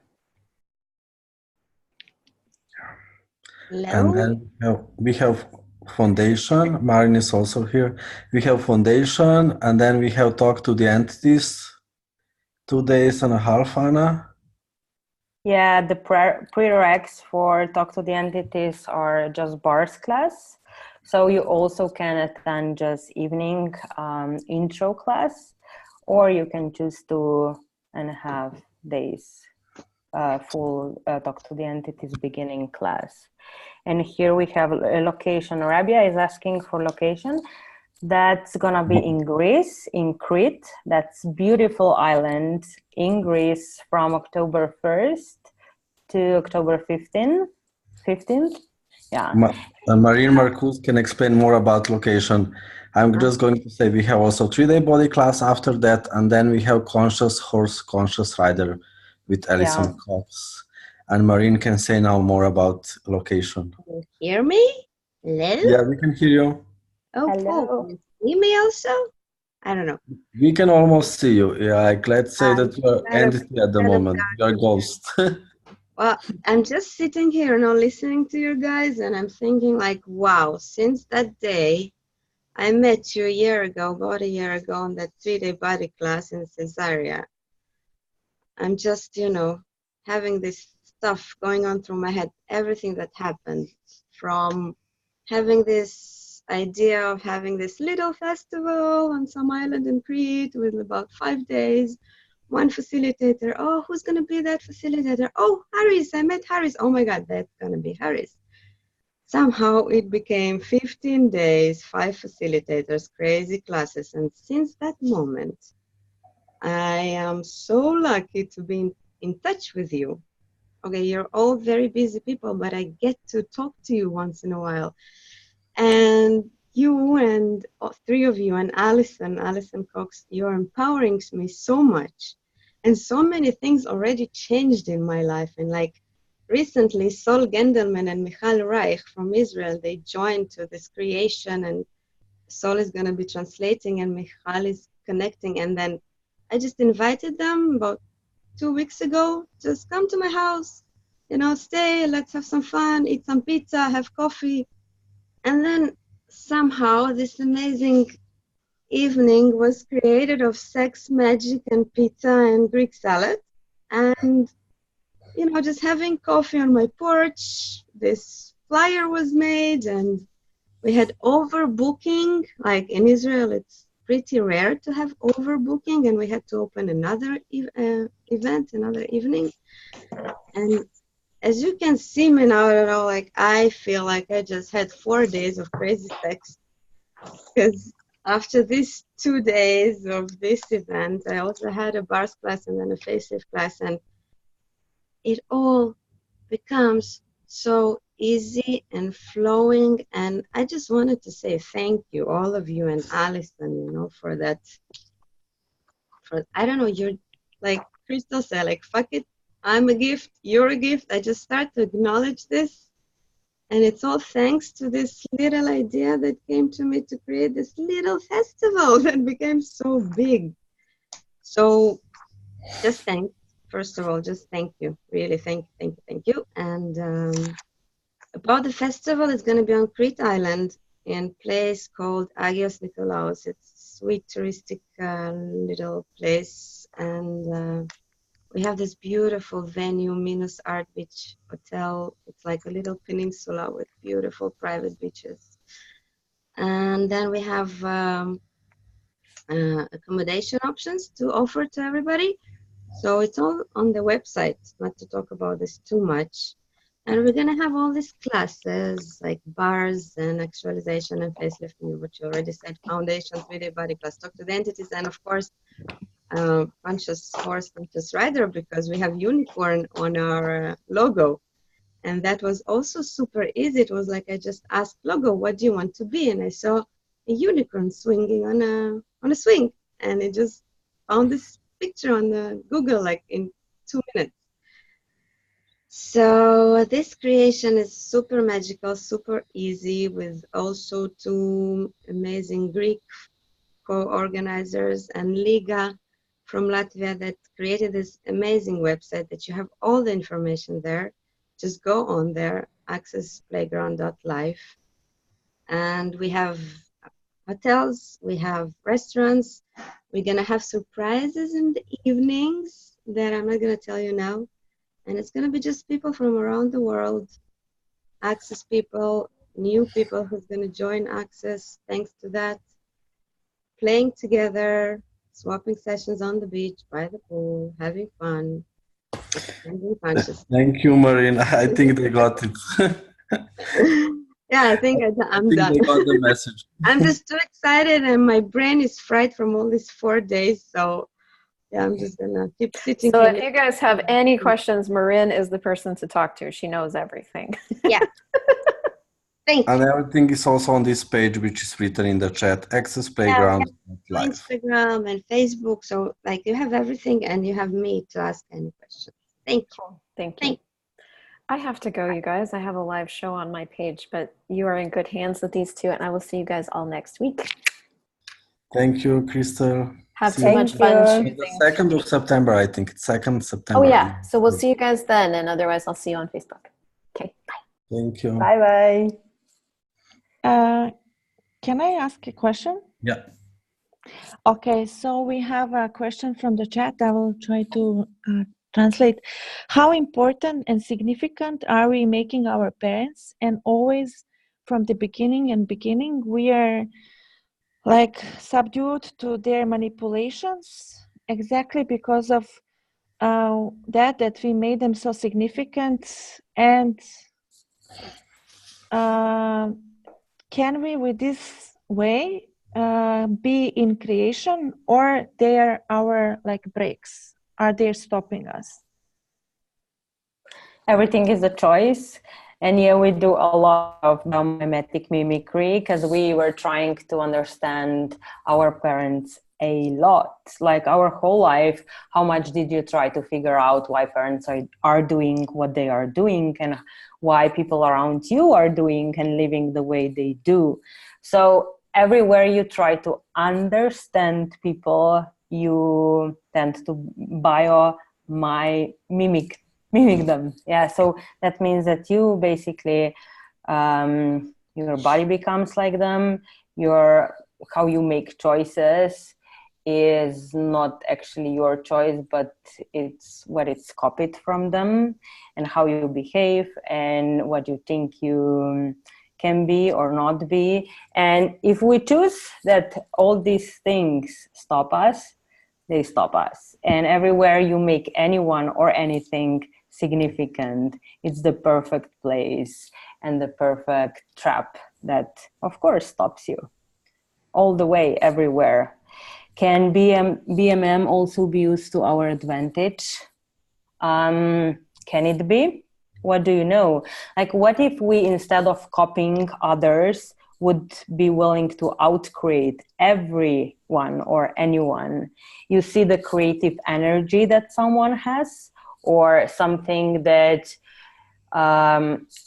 And then we have foundation. Marin is also here. We have foundation, and then we have talk to the entities. 2.5 days, Anna. Yeah, the prereqs for talk to the entities are just bars class. So you also can attend just evening intro class, or you can choose 2.5 days full talk to the entities beginning class. And here we have a location. Rabia is asking for location. That's gonna be in Greece, in Crete. That's beautiful island in Greece from October 1st to October 15th. Yeah. Marin Marcuz can explain more about location. I'm just going to say we have also 3-day body class after that, and then we have conscious horse, conscious rider with Alison Cox. And Marin can say now more about location. Can you hear me? Hello? Yeah, we can hear you. Oh, hello. cool. Can you see me also? I don't know. We can almost see you. Yeah, like let's say that you're entity at the moment. You're ghost. Well, I'm just sitting here now listening to you guys, and I'm thinking like, wow, since that day I met you about a year ago on that 3-day body class in Caesarea. I'm just, having this stuff going on through my head, everything that happened, from having this idea of having this little festival on some island in Crete with about 5 days, one facilitator. Oh, who's going to be that facilitator? Oh, Harris, I met Harris. Oh my God, that's going to be Harris. Somehow it became 15 days, 5 facilitators, crazy classes. And since that moment, I am so lucky to be in touch with you. Okay, you're all very busy people, but I get to talk to you once in a while. And you and 3 of you and Alison Cox, you're empowering me so much. And so many things already changed in my life. And like recently, Sol Gendelman and Michal Reich from Israel, they joined to this creation, and Sol is going to be translating and Michal is connecting. And then I just invited them about 2 weeks ago, just come to my house, stay, let's have some fun, eat some pizza, have coffee. And then somehow this amazing evening was created of sex, magic, and pizza and Greek salad. And, just having coffee on my porch, this flyer was made, and we had overbooking. Like in Israel, it's pretty rare to have overbooking, and we had to open another event, another evening. And as you can see me now, I feel like I just had 4 days of crazy sex, because after these 2 days of this event, I also had a bars class and then a facelift class, and it all becomes so easy and flowing. And I just wanted to say thank you, all of you, and Alison, for that. I don't know, you're like Christel said, like, fuck it, I'm a gift, you're a gift. I just start to acknowledge this. And it's all thanks to this little idea that came to me to create this little festival that became so big. So just thanks first of all, just thank you. Really, thank you. And about the festival, it's going to be on Crete Island in a place called Agios Nikolaos. It's a sweet touristic little place. And we have this beautiful venue, Minos Art Beach Hotel. It's like a little peninsula with beautiful private beaches. And then we have accommodation options to offer to everybody. So it's all on the website, not to talk about this too much. And we're going to have all these classes like bars and actualization and facelifting, which you already said, foundations, video body class, talk to the entities, and of course, conscious horse, conscious rider, because we have unicorn on our logo. And that was also super easy. It was like I just asked logo, what do you want to be? And I saw a unicorn swinging on a swing, and it just found this picture on the Google like in 2 minutes. So this creation is super magical, super easy, with also 2 amazing Greek co-organizers and Liga from Latvia that created this amazing website that you have all the information there. Just go on there, accessplayground.life. And we have hotels, we have restaurants. We're going to have surprises in the evenings that I'm not going to tell you now. And it's going to be just people from around the world, Access people, new people who's going to join Access thanks to that, playing together, swapping sessions on the beach, by the pool, having fun, expanding consciousness. Thank you, Marina. I think they got it. Yeah, I think I'm done. They got the message. I'm just too excited, and my brain is fried from all these 4 days. So yeah, I'm just gonna keep sitting. So here. if you guys have any questions, Marin is the person to talk to. She knows everything. Yeah. Thank you. And everything is also on this page, which is written in the chat, Access Playground Live. Instagram and Facebook. So like you have everything, and you have me to ask any questions. Thank you. Thank you. I have to go, you guys. I have a live show on my page, but you are in good hands with these 2, and I will see you guys all next week. Thank you, Christel. Have so much fun choosing. The 2nd of September, I think. It's 2nd September. Oh, yeah. So we'll see you guys then, and otherwise I'll see you on Facebook. Okay, bye. Thank you. Bye-bye. Can I ask a question? Yeah. Okay, so we have a question from the chat. I will try to translate. How important and significant are we making our parents? And always from the beginning, we are like subdued to their manipulations exactly because of that we made them so significant. And can we, with this way, be in creation, or they are our like breaks? Are they stopping us? Everything is a choice. And yeah, we do a lot of mimetic mimicry because we were trying to understand our parents a lot. Like our whole life, how much did you try to figure out why parents are doing what they are doing, and why people around you are doing and living the way they do? So everywhere you try to understand people, you tend to mimic them. Yeah, so that means that you basically your body becomes like them. How you make choices is not actually your choice, but it's what it's copied from them, and how you behave and what you think you can be or not be. And if we choose that all these things stop us, they stop us. And everywhere you make anyone or anything significant, it's the perfect place and the perfect trap that, of course, stops you all the way, everywhere. Can BMM also be used to our advantage? Can it be? What do you know? Like, what if we, instead of copying others, would be willing to outcreate everyone or anyone? You see the creative energy that someone has, or something that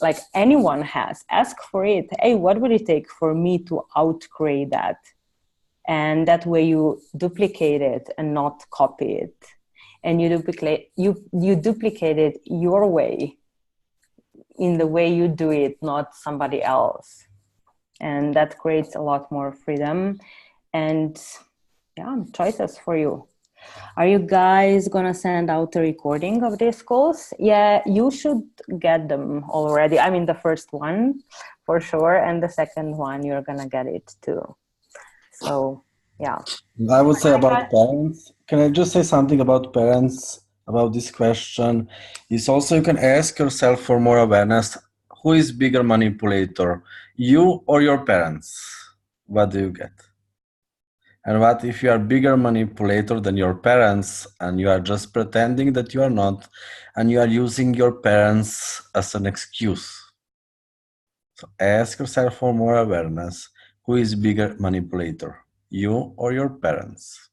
like anyone has. Ask for it. Hey, what would it take for me to outcreate that? And that way you duplicate it and not copy it. and you duplicate it your way, in the way you do it, not somebody else. And that creates a lot more freedom and choices for you. Are you guys gonna send out a recording of these calls? Yeah, you should get them already. I mean, the first one for sure, and the second one you're gonna get it too. So yeah. I would say about parents. Can I just say something about parents about this question? Is also you can ask yourself for more awareness. Who is bigger manipulator, you or your parents? What do you get? And what if you are bigger manipulator than your parents and you are just pretending that you are not, and you are using your parents as an excuse? So ask yourself for more awareness. Who is bigger manipulator, you or your parents?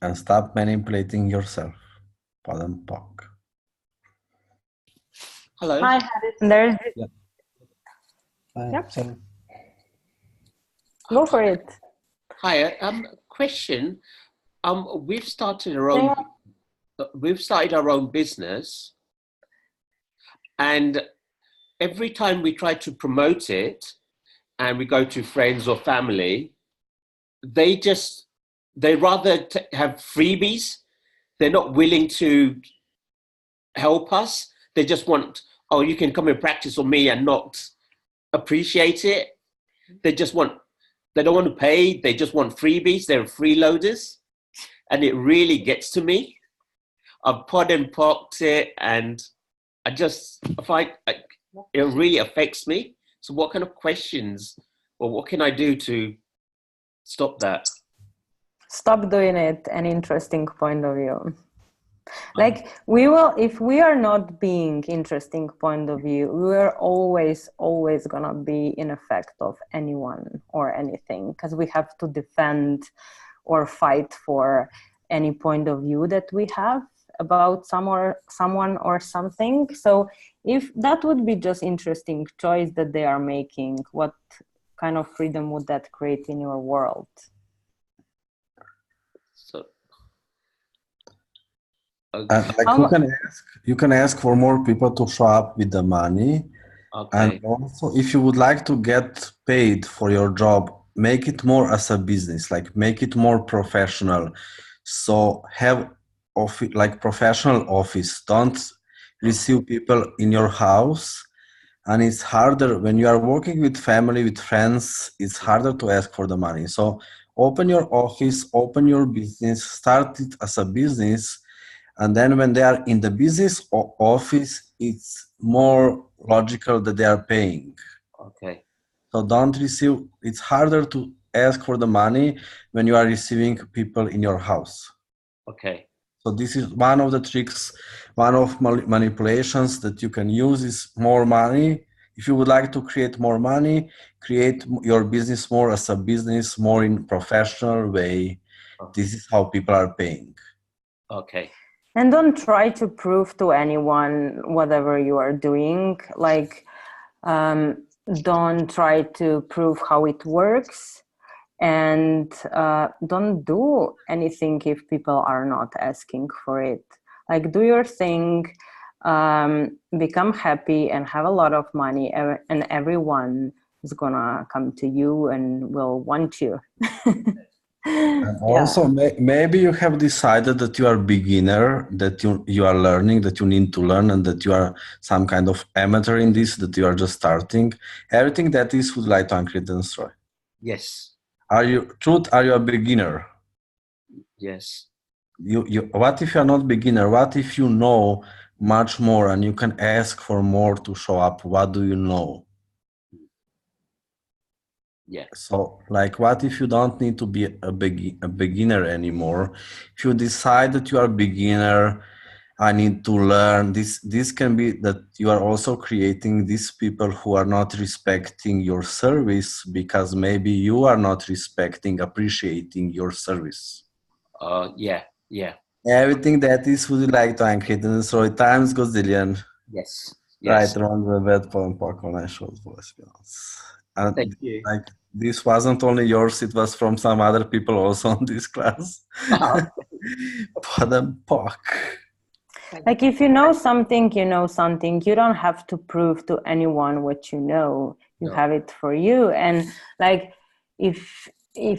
And stop manipulating yourself. Padam Pak. Hello. Hi, there's. Yeah. Yep. Sorry. Go for it. Hi. Question. We've started our own business, and every time we try to promote it, and we go to friends or family, they rather have freebies. They're not willing to help us. They just want, oh, you can come and practice on me, and not appreciate it. They don't want to pay. They just want freebies. They're freeloaders. And it really gets to me. I've pod and popped it, and I find it really affects me. So what kind of questions, or what can I do to stop that? Stop doing it. An interesting point of view. Like we will, if we are not being interesting point of view, we are always gonna be in effect of anyone or anything, because we have to defend or fight for any point of view that we have about someone or something. So if that would be just interesting choice that they are making, what kind of freedom would that create in your world? You can ask for more people to show up with the money. Okay. And also, if you would like to get paid for your job, make it more as a business, like make it more professional. So have like professional office. Don't receive people in your house. And it's harder when you are working with family, with friends, it's harder to ask for the money. So open your office, open your business, start it as a business. And then when they are in the business office, it's more logical that they are paying. Okay. So don't receive, it's harder to ask for the money when you are receiving people in your house. Okay. So this is one of the tricks, one of manipulations that you can use is more money. If you would like to create more money, create your business more as a business, more in professional way. This is how people are paying. Okay. And don't try to prove to anyone whatever you are doing. Like, don't try to prove how it works, and don't do anything if people are not asking for it. Like, do your thing, become happy and have a lot of money, and everyone is gonna come to you and will want you. And also, maybe you have decided that you are beginner, that you are learning, that you need to learn, and that you are some kind of amateur in this, that you are just starting. Everything that is would like to uncreate and destroy. Yes. Are you a beginner? Yes. What if you are not beginner? What if you know much more and you can ask for more to show up? What do you know? Yeah. So, like, what if you don't need to be a beginner anymore? If you decide that you are a beginner, I need to learn. This can be that you are also creating these people who are not respecting your service because maybe you are not respecting, appreciating your service. Yeah. Everything that is would you like to uncreate and destroy times gazillion. Yes. Right, wrong, bad, pollen, park, I showed voice. And thank you. Like this wasn't only yours; it was from some other people also on this class. Pardon, Park. Like if you know something, you know something. You don't have to prove to anyone what you know. You have it for you. And like if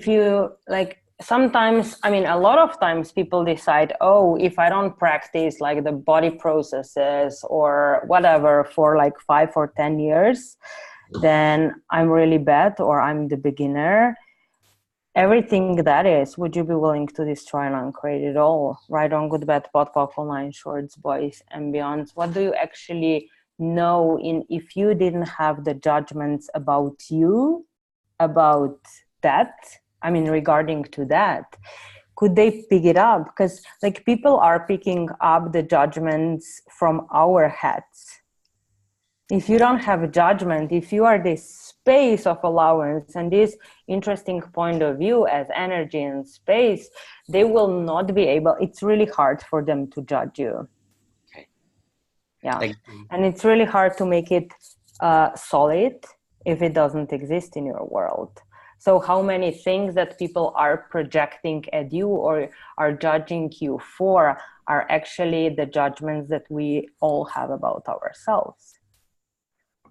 you like sometimes, I mean a lot of times people decide, oh, if I don't practice like the body processes or whatever for like 5 or 10 years, then I'm really bad or I'm the beginner. Everything that is, would you be willing to destroy and uncreate it all? Right on, good, bad, podpok, online, shorts, boys, and beyond. What do you actually know in if you didn't have the judgments about you, about that? I mean, regarding to that, could they pick it up? Because like people are picking up the judgments from our heads. If you don't have a judgment, if you are this space of allowance and this interesting point of view as energy and space, they will not be able, it's really hard for them to judge you. Okay. Yeah. And it's really hard to make it solid if it doesn't exist in your world. So how many things that people are projecting at you or are judging you for are actually the judgments that we all have about ourselves?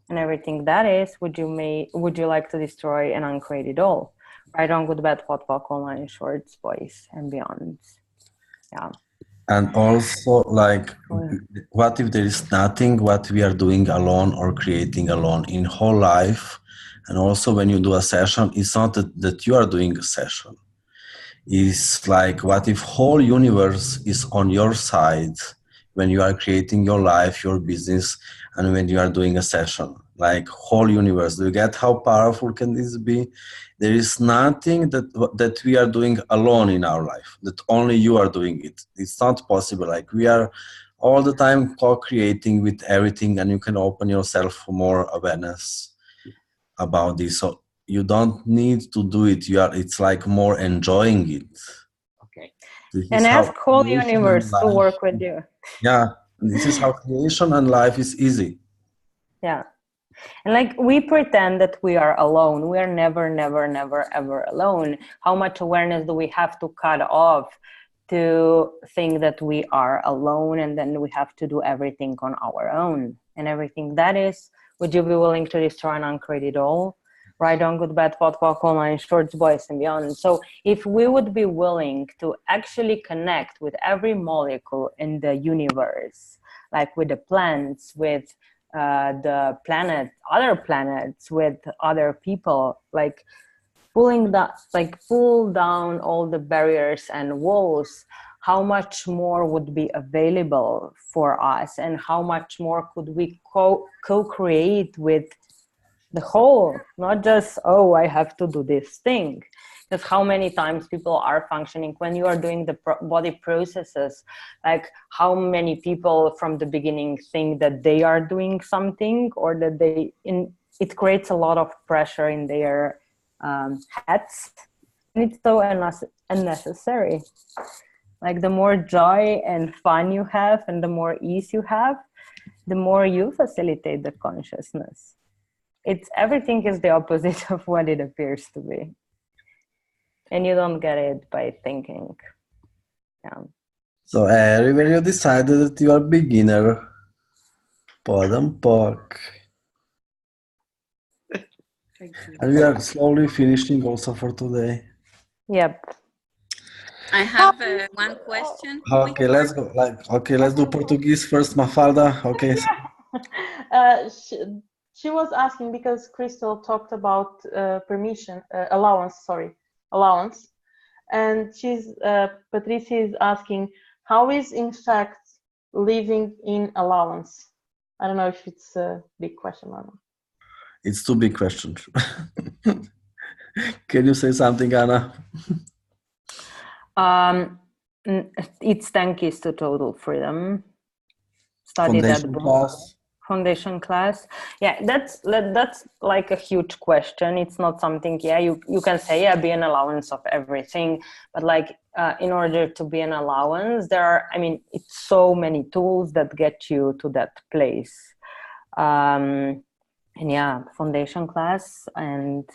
And everything that is, would you like to destroy and uncreate it all? Right on, good, bad, podpok, online, shorts, boys, and beyond. Yeah. And also, like, what if there is nothing what we are doing alone or creating alone in whole life? And also when you do a session, it's not that you are doing a session. It's like, what if whole universe is on your side when you are creating your life, your business, and when you are doing a session? Like whole universe. Do you get how powerful can this be? There is nothing that we are doing alone in our life, that only you are doing it. It's not possible. Like we are all the time co-creating with everything, and you can open yourself for more awareness about this. So you don't need to do it. It's like more enjoying it. Okay. And ask whole universe to work with you. Yeah, this is how creation and life is easy. Yeah. And like we pretend that we are alone. We are never, never, never, ever alone. How much awareness do we have to cut off to think that we are alone and then we have to do everything on our own? And everything that is, would you be willing to destroy and uncreate it all? Right on, good, bad, podpok, online, shorts, boys, and beyond. So if we would be willing to actually connect with every molecule in the universe, like with the plants, with the planet, other planets, with other people, like pull down all the barriers and walls, how much more would be available for us, and how much more could we co-create with the whole, not just, oh, I have to do this thing. Because how many times people are functioning when you are doing the body processes, like how many people from the beginning think that they are doing something, or that it creates a lot of pressure in their heads, and it's so unnecessary. Like the more joy and fun you have and the more ease you have, the more you facilitate the consciousness. Everything is the opposite of what it appears to be. And you don't get it by thinking. Yeah. So when you decided that you are beginner, pardon, pork. And we are slowly finishing also for today. Yep. I have one question. Okay, let's go. Let's do Portuguese first, Mafalda. Okay. She was asking because Christel talked about allowance, and Patricia is asking, how is in fact living in allowance? I don't know if it's a big question or not. It's too big question. Can you say something, Anna? It's 10 keys to total freedom. Study Foundation that book. class. Foundation class. Yeah, that's like a huge question. It's not something, you can say, be an allowance of everything, but like in order to be an allowance, it's so many tools that get you to that place. And yeah, foundation class and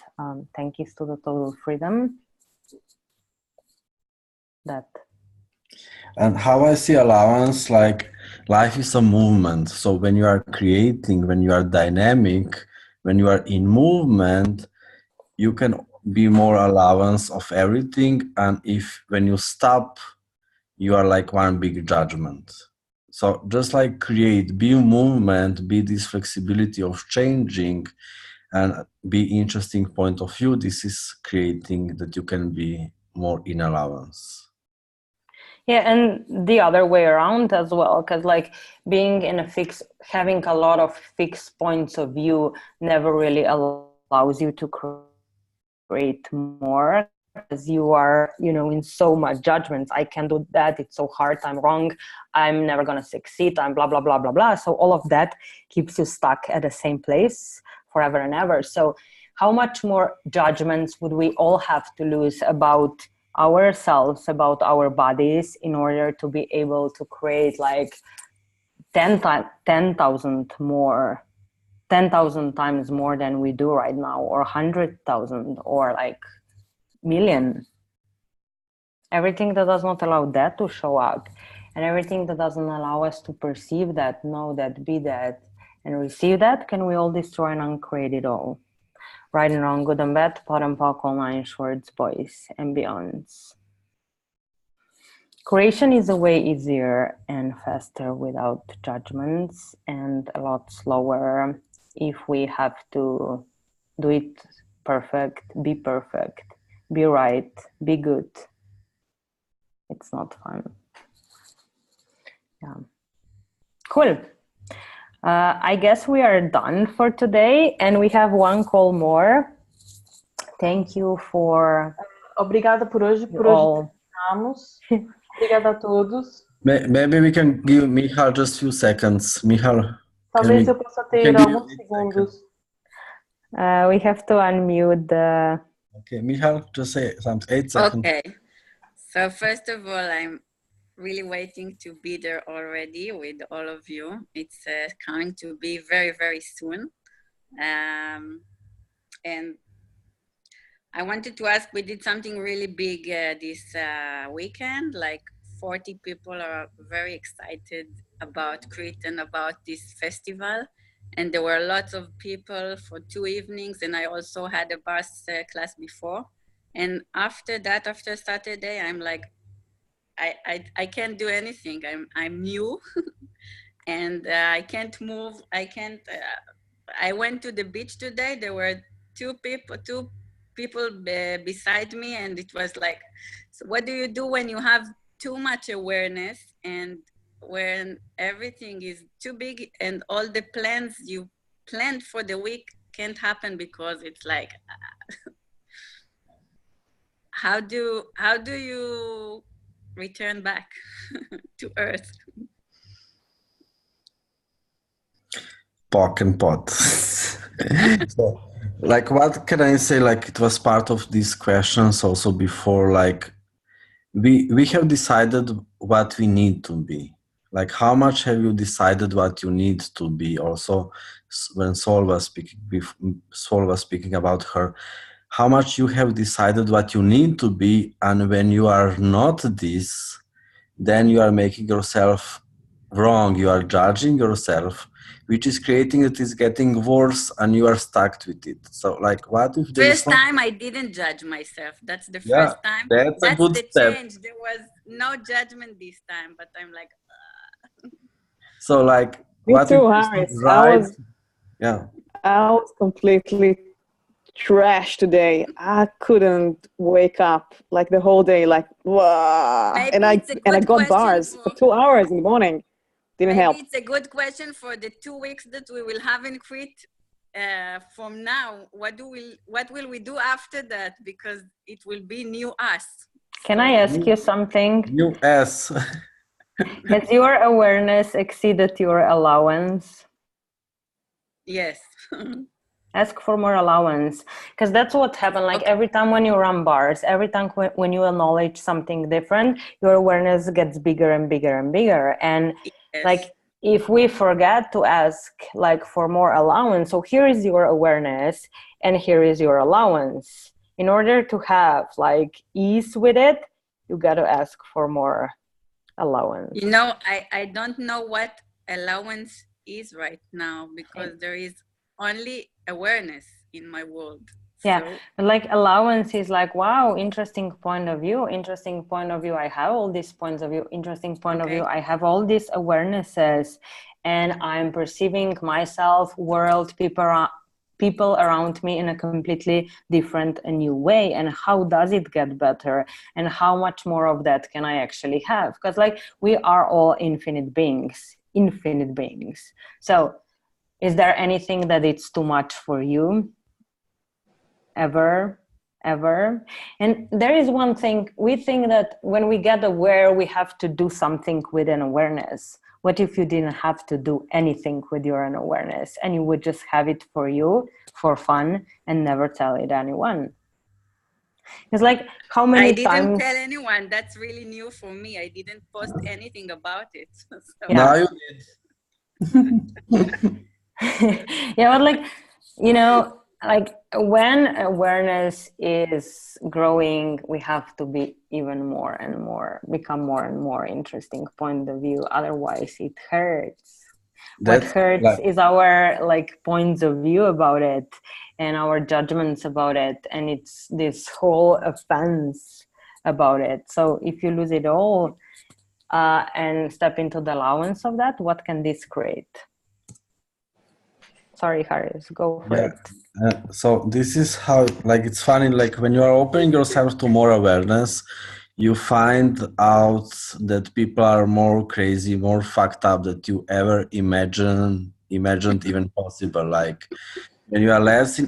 10 keys to the total freedom. That. And how I see allowance, like life is a movement. So when you are creating, when you are dynamic, when you are in movement, you can be more allowance of everything. And if when you stop, you are like one big judgment. So just like create, be movement, be this flexibility of changing, and be interesting point of view. This is creating that you can be more in allowance. Yeah, and the other way around as well, because like being in a having a lot of fixed points of view never really allows you to create more, because you are, in so much judgments. I can do that. It's so hard. I'm wrong. I'm never going to succeed. I'm blah, blah, blah, blah, blah. So all of that keeps you stuck at the same place forever and ever. So how much more judgments would we all have to lose about ourselves, about our bodies, in order to be able to create like 10,000 more, 10,000 times more than we do right now, or 100,000, or like million? Everything that does not allow that to show up, and everything that doesn't allow us to perceive that, know that, be that, and receive that, can we all destroy and uncreate it all? Right and wrong, good and bad, pot and pock, all nine shorts, boys and beyonds. Creation is a way easier and faster without judgments, and a lot slower if we have to do it perfect, be right, be good. It's not fun. Yeah. Cool. I guess we are done for today, and we have one call more. Thank you for Obrigada por hoje. Por hoje terminamos. Obrigada a todos. Maybe we can give Michal just a few seconds. Michal, talvez eu possa ter alguns segundos. We have to unmute the... Okay, Michal, just say something. 8 seconds. Okay. So first of all, I'm really waiting to be there already with all of you. It's coming to be very, very soon. And I wanted to ask, we did something really big this weekend, like 40 people are very excited about Crete and about this festival. And there were lots of people for 2 evenings, and I also had a bus class before. And after that, after Saturday, I'm like, I can't do anything. I'm new, and I can't move. I can't. I went to the beach today. There were two people beside me, and it was like, so what do you do when you have too much awareness, and when everything is too big, and all the plans you planned for the week can't happen because it's like, how do you return back to earth? Pock and pot. So, like, what can I say? Like, it was part of these questions also before. Like, we have decided what we need to be. Like, how much have you decided what you need to be? Also, when Sol was speaking about her, how much you have decided what you need to be, and when you are not this, then you are making yourself wrong. You are judging yourself, which is creating it is getting worse, and you are stuck with it. So, like, what if there First time I didn't judge myself. That's the Yeah, first time. that's a good the step. change. There was no judgment this time, but I'm like, So, like, Me what too, if Harris. it's right? I was completely trashed today. I couldn't wake up like the whole day, like wow. Maybe And it's a I good got question bars for 2 hours in the morning. Didn't maybe help. it's a good question for the 2 weeks that we will have in Crete. From now, what will we do after that? Because it will be new us. Can I ask you something? New S. Has your awareness exceeded your allowance? Yes. Ask for more allowance, because that's what happened. Like every time when you run bars, every time when you acknowledge something different, your awareness gets bigger and bigger and bigger. And like, if we forget to ask like for more allowance, so here is your awareness and here is your allowance. In order to have like ease with it, you got to ask for more allowance. You know, I don't know what allowance is right now because there is only awareness in my world. Yeah, So, like allowance is like, wow, interesting point of view, interesting point of view. I have all these points of view, interesting point of view. I have all these awarenesses, and I'm perceiving myself, world, people around me in a completely different and new way. And how does it get better? And how much more of that can I actually have? Because like we are all infinite beings. So is there anything that it's too much for you? Ever? And there is one thing, we think that when we get aware, we have to do something with an awareness. What if you didn't have to do anything with your own awareness and you would just have it for you, for fun, and never tell it anyone? It's like, how many times? I didn't tell anyone. That's really new for me. I didn't post anything about it. So. Now you did. Yeah, but like, you know, like when awareness is growing, we have to be even more and more, become more and more interesting point of view. Otherwise it hurts. What hurts is our like points of view about it and our judgments about it. And it's this whole offense about it. So if you lose it all and step into the allowance of that, what can this create? Sorry, Harris, go for it. So this is how, like, it's funny, like when you are opening yourself to more awareness, you find out that people are more crazy, more fucked up that you ever imagined even possible. Like when you are less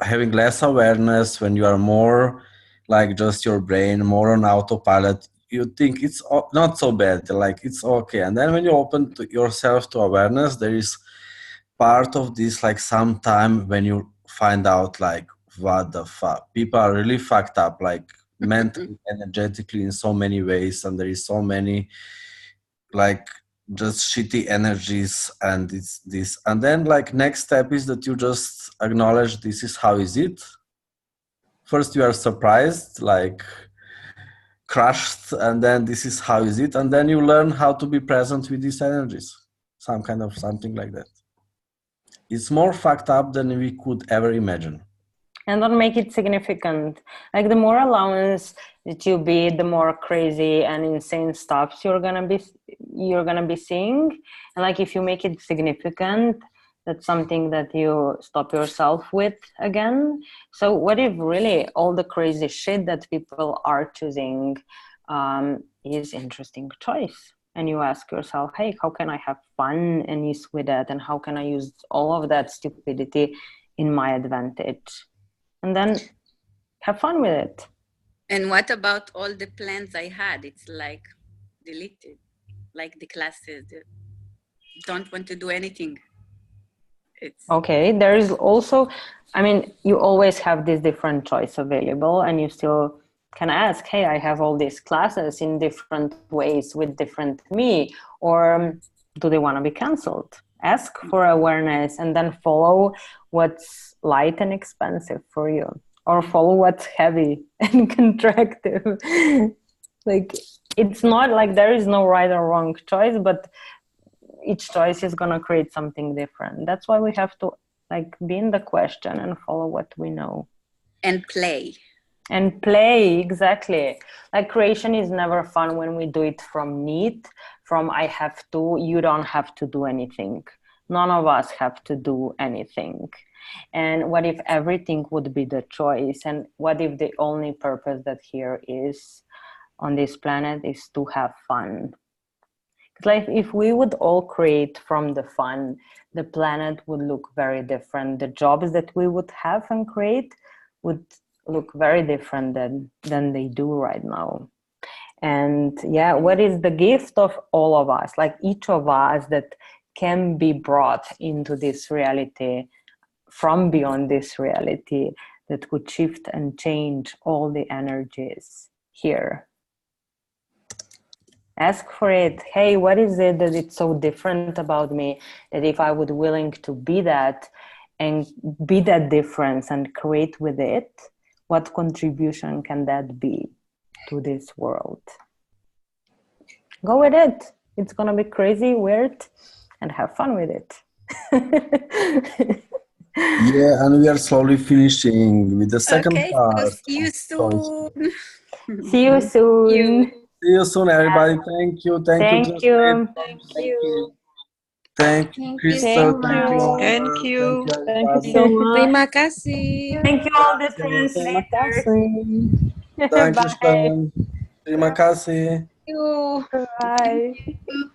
having less awareness, when you are more like just your brain, more on autopilot, you think it's not so bad, like it's okay. And then when you open yourself to awareness, there is part of this, like sometime when you find out like, what the fuck, people are really fucked up, like mentally, energetically, in so many ways, and there is so many like just shitty energies, and it's this. And then like next step is that you just acknowledge this is how is it. First you are surprised, like crushed, and then this is how is it, and then you learn how to be present with these energies, some kind of something like that. It's more fucked up than we could ever imagine. And don't make it significant. Like the more allowance that you be, the more crazy and insane stuff you're gonna be seeing. And like if you make it significant, that's something that you stop yourself with again. So what if really all the crazy shit that people are choosing is interesting choice? And you ask yourself, hey, how can I have fun and ease with that? And how can I use all of that stupidity in my advantage? And then have fun with it. And what about all the plans I had? It's like deleted, like the classes. Don't want to do anything. Okay, there is also, I mean, you always have this different choice available, and you still can ask, hey, I have all these classes in different ways with different me, or do they want to be canceled? Ask for awareness and then follow what's light and expensive for you, or follow what's heavy and contractive. Like, it's not like there is no right or wrong choice, but each choice is going to create something different. That's why we have to like be in the question and follow what we know. And play. And play, exactly. Like creation is never fun when we do it from need, from I have to, you don't have to do anything. None of us have to do anything. And what if everything would be the choice? And what if the only purpose that here is on this planet is to have fun? Like if we would all create from the fun, the planet would look very different. The jobs that we would have and create would look very different than they do right now. And yeah, what is the gift of all of us, like each of us, that can be brought into this reality from beyond this reality, that could shift and change all the energies here? Ask for it. Hey, what is it that it's so different about me, that if I would willing to be that and be that difference and create with it, what contribution can that be to this world? go with it. It's gonna be crazy, weird, and have fun with it. Yeah, and we are slowly finishing with the second Okay, so part. see you soon. See you soon. See you soon, everybody. Thank you. Thank you. Thank you. Thank you, Thank Christel. you. Thank you, Anna. Thank you. Thank you everybody. so much. Terima kasih. Thank you all the Terima translators. kasih. Thank you, Bye. Stan. Terima kasih. You. Bye.